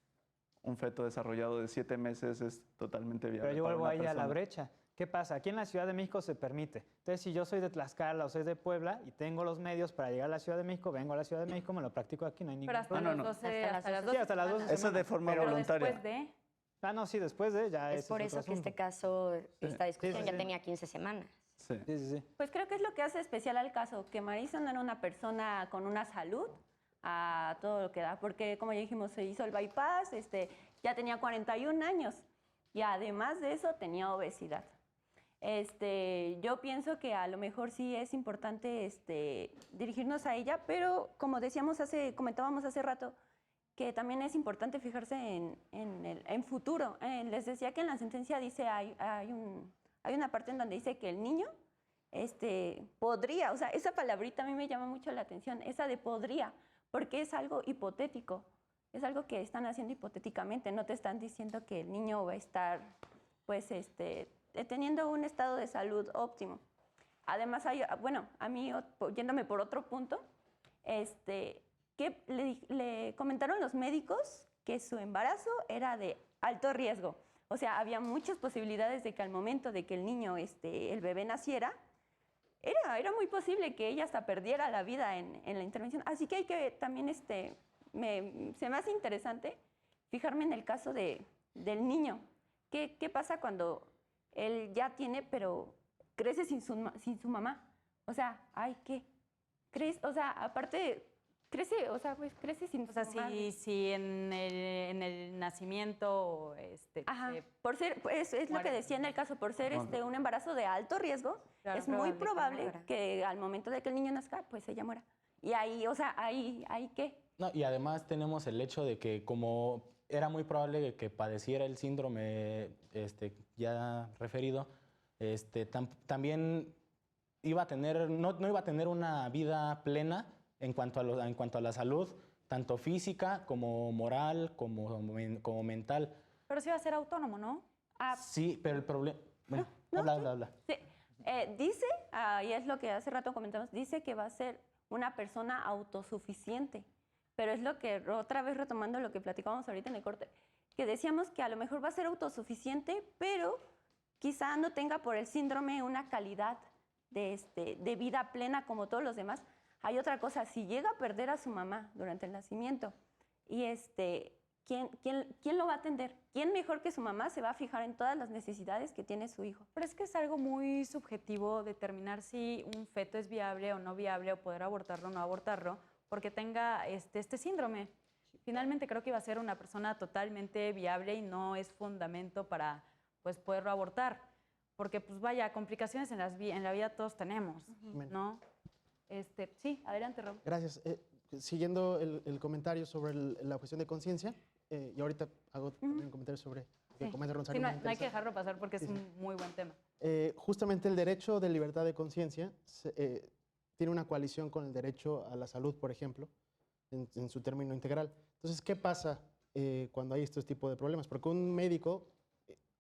[SPEAKER 3] un feto desarrollado de 7 meses es totalmente viable.
[SPEAKER 5] Pero yo vuelvo ahí a la brecha. ¿Qué pasa? Aquí en la Ciudad de México se permite. Entonces, si yo soy de Tlaxcala o soy de Puebla y tengo los medios para llegar a la Ciudad de México, vengo a la Ciudad de México, me lo practico aquí, no hay ningún problema.
[SPEAKER 1] Hasta las 12
[SPEAKER 5] Sí, hasta las 12
[SPEAKER 3] Eso es de forma voluntaria.
[SPEAKER 1] Después de...
[SPEAKER 5] No, sí, después de ya
[SPEAKER 7] es por eso que este caso, esta discusión ya tenía 15 semanas.
[SPEAKER 3] Sí.
[SPEAKER 2] Pues creo que es lo que hace especial al caso, que Marisa no era una persona con una salud a todo lo que da, porque como ya dijimos, se hizo el bypass, ya tenía 41 años y además de eso tenía obesidad. Yo pienso que a lo mejor sí es importante dirigirnos a ella, pero como comentábamos hace rato, que también es importante fijarse en futuro. Les decía que en la sentencia dice, hay una parte en donde dice que el niño podría, o sea, esa palabrita a mí me llama mucho la atención, esa de podría, porque es algo hipotético, es algo que están haciendo hipotéticamente, no te están diciendo que el niño va a estar, pues, teniendo un estado de salud óptimo. Además, bueno, a mí, yéndome por otro punto, que le comentaron los médicos que su embarazo era de alto riesgo. O sea, había muchas posibilidades de que al momento de que el niño, el bebé naciera, era muy posible que ella hasta perdiera la vida en la intervención. Así que hay que también, se me hace interesante fijarme en el caso del niño. ¿Qué pasa cuando él ya tiene, pero crece sin su mamá? O sea, ¿qué? ¿Crees? O sea, aparte... Crece, o sea, pues crece sin
[SPEAKER 1] O sea,
[SPEAKER 2] su mamá.
[SPEAKER 1] si en el nacimiento...
[SPEAKER 2] Ajá, por ser, pues, es lo que decía en el caso, por ser un embarazo de alto riesgo,
[SPEAKER 7] Claro,
[SPEAKER 2] es muy
[SPEAKER 7] probable que
[SPEAKER 2] probable
[SPEAKER 7] muera.
[SPEAKER 2] que al momento de que el niño nazca, pues ella muera. Y ahí, o sea, ahí ¿qué?
[SPEAKER 8] No, y además tenemos el hecho de que como era muy probable que padeciera el síndrome ya referido, también iba a tener, no iba a tener una vida plena en cuanto a la salud, tanto física como moral, como mental.
[SPEAKER 1] Pero sí va a ser autónomo, ¿no?
[SPEAKER 8] Sí, pero el problema... Bueno, habla.
[SPEAKER 2] Sí. Dice, y es lo que hace rato comentamos, dice que va a ser una persona autosuficiente. Pero es lo que, otra vez retomando lo que platicábamos ahorita en el corte, que decíamos que a lo mejor va a ser autosuficiente, pero quizá no tenga por el síndrome una calidad de vida plena como todos los demás. Hay otra cosa, si llega a perder a su mamá durante el nacimiento, y ¿quién lo va a atender? ¿Quién mejor que su mamá se va a fijar en todas las necesidades que tiene su hijo?
[SPEAKER 1] Pero es que es algo muy subjetivo determinar si un feto es viable o no viable, o poder abortarlo o no abortarlo, porque tenga este síndrome. Finalmente creo que iba a ser una persona totalmente viable y no es fundamento para pues, poderlo abortar. Porque, pues vaya, complicaciones en la vida todos tenemos, ¿no? Sí, adelante, Rob.
[SPEAKER 6] Gracias. Siguiendo el comentario sobre la objeción de conciencia, y ahorita hago también un comentario sobre lo que comenta Rosario.
[SPEAKER 1] Sí,
[SPEAKER 6] muy
[SPEAKER 1] no hay que
[SPEAKER 6] interesante.
[SPEAKER 1] dejarlo pasar porque es un muy buen tema.
[SPEAKER 6] Justamente el derecho de libertad de conciencia tiene una coalición con el derecho a la salud, por ejemplo, en su término integral. Entonces, ¿qué pasa cuando hay estos tipos de problemas? Porque un médico,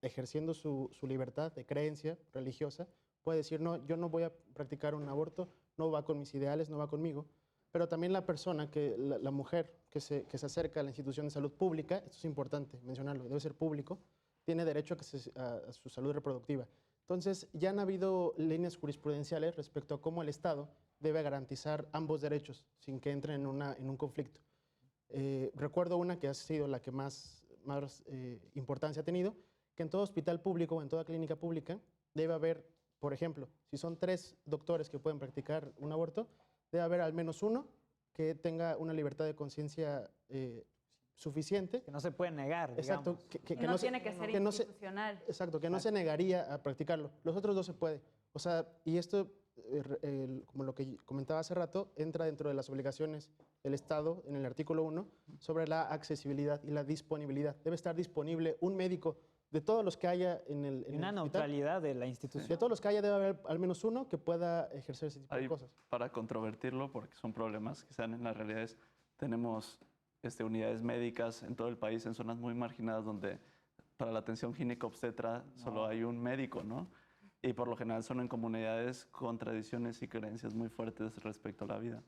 [SPEAKER 6] ejerciendo su libertad de creencia religiosa, puede decir, no, yo no voy a practicar un aborto, no va con mis ideales, no va conmigo. Pero también la persona, la mujer que se acerca a la institución de salud pública, esto es importante mencionarlo, debe ser público, tiene derecho a su salud reproductiva. Entonces, ya han habido líneas jurisprudenciales respecto a cómo el Estado debe garantizar ambos derechos sin que entren en un conflicto. Recuerdo una que ha sido la que más importancia ha tenido, que en todo hospital público o en toda clínica pública debe haber, por ejemplo, si son 3 doctores que pueden practicar un aborto, debe haber al menos uno que tenga una libertad de conciencia suficiente.
[SPEAKER 5] Que no se puede negar,
[SPEAKER 6] Exacto.
[SPEAKER 5] digamos.
[SPEAKER 1] No tiene que ser institucional.
[SPEAKER 6] Exacto, que no se negaría a practicarlo. Los otros 2 se puede. O sea, y esto, como lo que comentaba hace rato, entra dentro de las obligaciones del Estado en el artículo 1 sobre la accesibilidad y la disponibilidad. Debe estar disponible un médico de todos los que haya en el
[SPEAKER 5] Y una
[SPEAKER 6] hospital.
[SPEAKER 5] neutralidad de la institución.
[SPEAKER 6] De todos los que haya debe haber al menos uno que pueda ejercer ese tipo de
[SPEAKER 3] Ahí,
[SPEAKER 6] cosas.
[SPEAKER 3] para controvertirlo, porque son problemas que se dan en las realidades, tenemos unidades médicas en todo el país, en zonas muy marginadas, donde para la atención gineco-obstetra solo hay un médico, ¿no? Y por lo general son en comunidades con tradiciones y creencias muy fuertes respecto a la vida.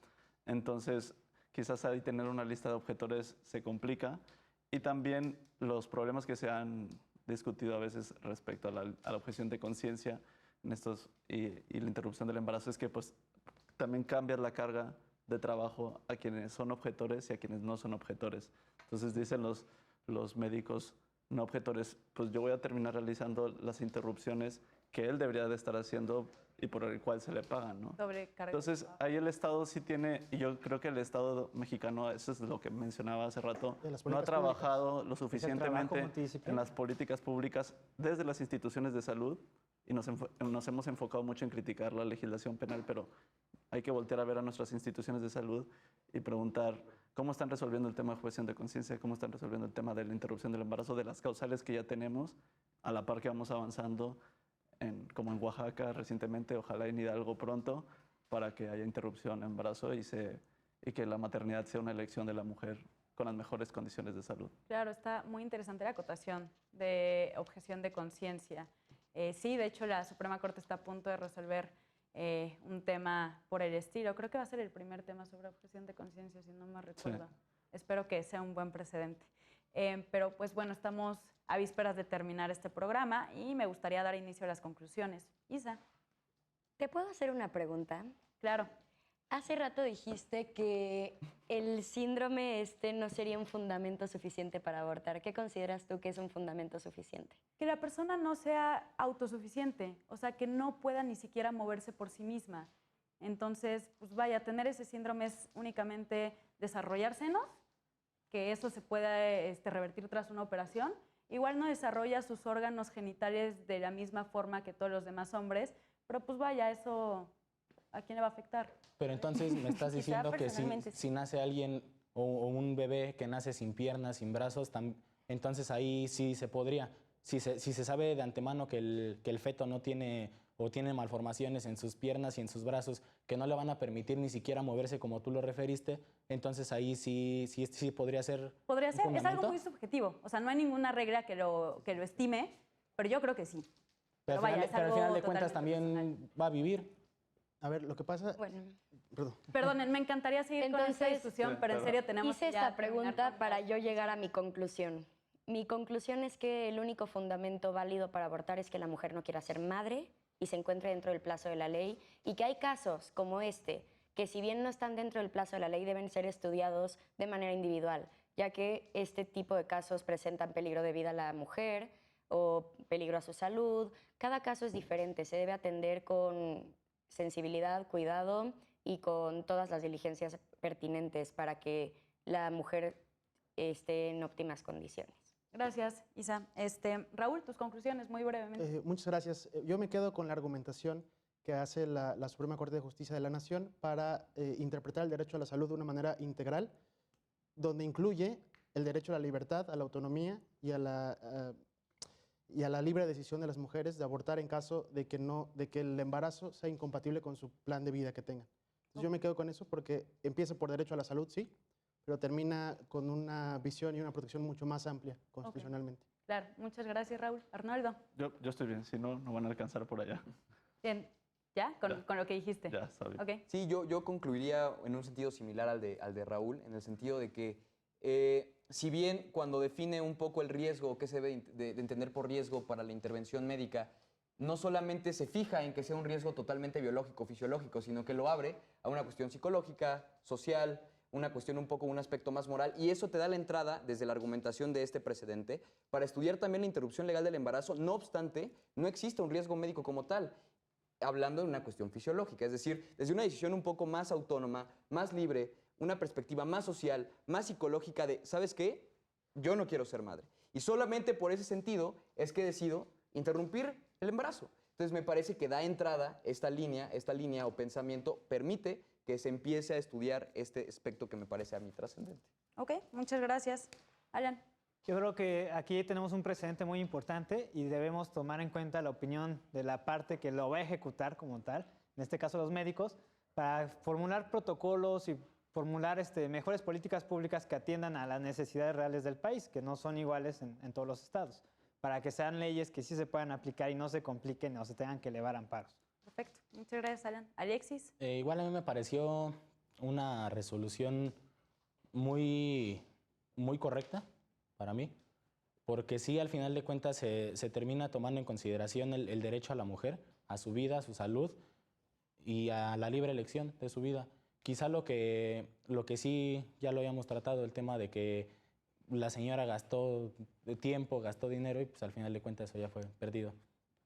[SPEAKER 3] Entonces, quizás ahí tener una lista de objetores se complica. Y también los problemas que se han discutido a veces respecto a la objeción de conciencia y la interrupción del embarazo es que pues, también cambia la carga de trabajo a quienes son objetores y a quienes no son objetores. Entonces dicen los médicos no objetores, pues yo voy a terminar realizando las interrupciones que él debería de estar haciendo y por el cual se le pagan, ¿no?
[SPEAKER 1] Sobrecarga.
[SPEAKER 3] Entonces, ahí el Estado sí tiene, y yo creo que el Estado mexicano, eso es lo que mencionaba hace rato,
[SPEAKER 6] De las
[SPEAKER 3] no ha
[SPEAKER 6] políticas
[SPEAKER 3] trabajado lo suficientemente
[SPEAKER 5] multidisciplinario.
[SPEAKER 3] en las políticas públicas desde las instituciones de salud y nos hemos enfocado mucho en criticar la legislación penal, pero hay que voltear a ver a nuestras instituciones de salud y preguntar cómo están resolviendo el tema de objeción de conciencia, cómo están resolviendo el tema de la interrupción del embarazo, de las causales que ya tenemos, a la par que vamos avanzando, como en Oaxaca recientemente, ojalá en Hidalgo pronto, para que haya interrupción de embarazo y que la maternidad sea una elección de la mujer con las mejores condiciones de salud.
[SPEAKER 1] Claro, está muy interesante la acotación de objeción de conciencia. Sí, de hecho, la Suprema Corte está a punto de resolver un tema por el estilo. Creo que va a ser el primer tema sobre objeción de conciencia, si no me recuerdo. Sí. Espero que sea un buen precedente. Pero pues bueno, estamos a vísperas de terminar este programa y me gustaría dar inicio a las conclusiones. Isa.
[SPEAKER 7] ¿Te puedo hacer una pregunta?
[SPEAKER 1] Claro.
[SPEAKER 7] Hace rato dijiste que el síndrome no sería un fundamento suficiente para abortar. ¿Qué consideras tú que es un fundamento suficiente?
[SPEAKER 1] Que la persona no sea autosuficiente, o sea, que no pueda ni siquiera moverse por sí misma. Entonces, pues vaya, tener ese síndrome es únicamente desarrollar senos, que eso se puede revertir tras una operación. Igual no desarrolla sus órganos genitales de la misma forma que todos los demás hombres, pero pues vaya, eso ¿a quién le va a afectar?
[SPEAKER 8] Pero entonces me estás diciendo que si nace alguien o un bebé que nace sin piernas, sin brazos, entonces ahí sí se podría. Si se sabe de antemano que el feto no tiene o tiene malformaciones en sus piernas y en sus brazos que no le van a permitir ni siquiera moverse como tú lo referiste, entonces ahí sí podría ser.
[SPEAKER 1] Podría ser, es algo muy subjetivo. O sea, no hay ninguna regla que lo estime, pero yo creo que sí.
[SPEAKER 8] Pero al final de cuentas también personal. Va a vivir.
[SPEAKER 6] A ver, lo que pasa...
[SPEAKER 7] Bueno.
[SPEAKER 1] Perdonen, me encantaría seguir con esta discusión, pero en serio tenemos que
[SPEAKER 7] hice esta pregunta para yo llegar a mi conclusión. Mi conclusión es que el único fundamento válido para abortar es que la mujer no quiera ser madre y se encuentre dentro del plazo de la ley, y que hay casos como este, que si bien no están dentro del plazo de la ley, deben ser estudiados de manera individual, ya que este tipo de casos presentan peligro de vida a la mujer o peligro a su salud. Cada caso es diferente, se debe atender con sensibilidad, cuidado y con todas las diligencias pertinentes para que la mujer esté en óptimas condiciones.
[SPEAKER 1] Gracias, Isa. Raúl, tus conclusiones, muy brevemente.
[SPEAKER 6] Muchas gracias. Yo me quedo con la argumentación que hace la Suprema Corte de Justicia de la Nación para interpretar el derecho a la salud de una manera integral, donde incluye el derecho a la libertad, a la autonomía y a la libre decisión de las mujeres de abortar en caso de que el embarazo sea incompatible con su plan de vida que tengan. Entonces, yo me quedo con eso porque empieza por derecho a la salud, sí, pero termina con una visión y una protección mucho más amplia constitucionalmente.
[SPEAKER 1] Okay. Claro, muchas gracias, Raúl. Arnoldo.
[SPEAKER 3] Yo estoy bien, si no, no van a alcanzar por allá.
[SPEAKER 1] Bien, ¿ya? Con lo que dijiste.
[SPEAKER 3] Ya, está bien.
[SPEAKER 1] Okay.
[SPEAKER 4] Sí, yo concluiría en un sentido similar al de Raúl, en el sentido de que si bien cuando define un poco el riesgo, qué se debe de entender por riesgo para la intervención médica, no solamente se fija en que sea un riesgo totalmente biológico, fisiológico, sino que lo abre a una cuestión psicológica, social, una cuestión un aspecto más moral, y eso te da la entrada, desde la argumentación de este precedente, para estudiar también la interrupción legal del embarazo. No obstante, no existe un riesgo médico como tal, hablando de una cuestión fisiológica, es decir, desde una decisión un poco más autónoma, más libre, una perspectiva más social, más psicológica de, ¿sabes qué? Yo no quiero ser madre. Y solamente por ese sentido es que decido interrumpir el embarazo. Entonces me parece que da entrada esta línea o pensamiento, permite que se empiece a estudiar este aspecto que me parece a mí trascendente.
[SPEAKER 1] Ok, muchas gracias. Alan.
[SPEAKER 5] Yo creo que aquí tenemos un precedente muy importante y debemos tomar en cuenta la opinión de la parte que lo va a ejecutar como tal, en este caso los médicos, para formular protocolos y formular mejores políticas públicas que atiendan a las necesidades reales del país, que no son iguales en todos los estados, para que sean leyes que sí se puedan aplicar y no se compliquen o se tengan que elevar amparos.
[SPEAKER 1] Perfecto. Muchas gracias, Alan. Alexis.
[SPEAKER 8] Igual a mí me pareció una resolución muy correcta para mí, porque sí, al final de cuentas se termina tomando en consideración el derecho a la mujer, a su vida, a su salud y a la libre elección de su vida. Quizá lo que sí ya lo habíamos tratado, el tema de que la señora gastó tiempo, gastó dinero y pues al final de cuentas eso ya fue perdido.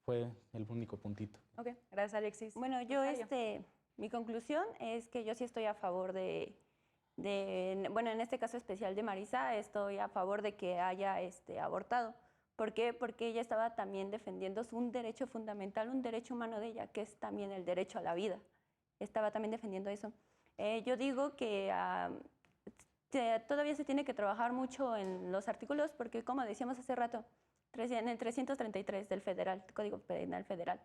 [SPEAKER 8] Fue el único puntito.
[SPEAKER 1] Ok, gracias, Alexis.
[SPEAKER 2] Bueno, yo mi conclusión es que yo sí estoy a favor bueno, en este caso especial de Marisa, estoy a favor de que haya abortado. ¿Por qué? Porque ella estaba también defendiendo un derecho fundamental, un derecho humano de ella, que es también el derecho a la vida. Estaba también defendiendo eso. Yo digo que todavía se tiene que trabajar mucho en los artículos porque, como decíamos hace rato, en el 333 del federal, Código Penal Federal,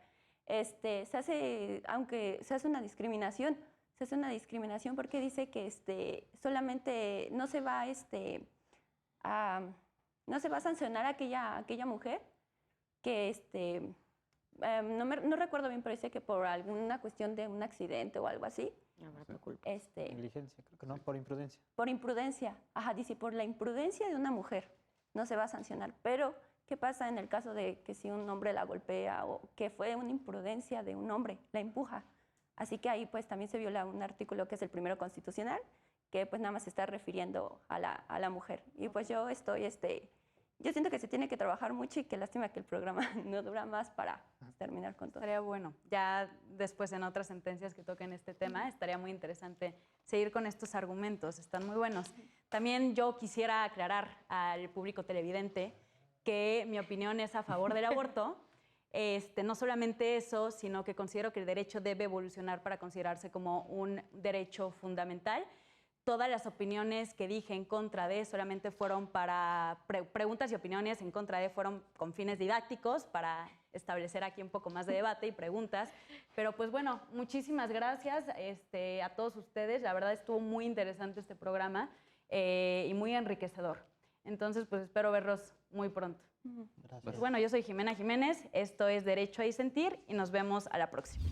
[SPEAKER 2] aunque se hace una discriminación, porque dice que solamente no se va a sancionar a aquella mujer que no recuerdo bien, pero dice que por alguna cuestión de un accidente o algo así.
[SPEAKER 5] Negligencia, creo que no, por imprudencia.
[SPEAKER 2] Por imprudencia, dice, por la imprudencia de una mujer no se va a sancionar. Pero, ¿qué pasa en el caso de que si un hombre la golpea o que fue una imprudencia de un hombre, la empuja? Así que ahí pues también se viola un artículo que es el primero constitucional, que pues nada más se está refiriendo a la mujer. Y pues yo siento que se tiene que trabajar mucho y que lástima que el programa no dura más para terminar con todo.
[SPEAKER 1] Estaría bueno. Ya después en otras sentencias que toquen este tema, estaría muy interesante seguir con estos argumentos. Están muy buenos. También yo quisiera aclarar al público televidente que mi opinión es a favor del aborto. No solamente eso, sino que considero que el derecho debe evolucionar para considerarse como un derecho fundamental. Todas las opiniones que dije en contra de solamente fueron para preguntas y opiniones en contra de fueron con fines didácticos para establecer aquí un poco más de debate y preguntas. Pero pues bueno, muchísimas gracias a todos ustedes. La verdad estuvo muy interesante este programa y muy enriquecedor. Entonces pues espero verlos muy pronto.
[SPEAKER 6] Gracias.
[SPEAKER 1] Bueno, yo soy Jimena Jiménez, esto es Derecho a Disentir y nos vemos a la próxima.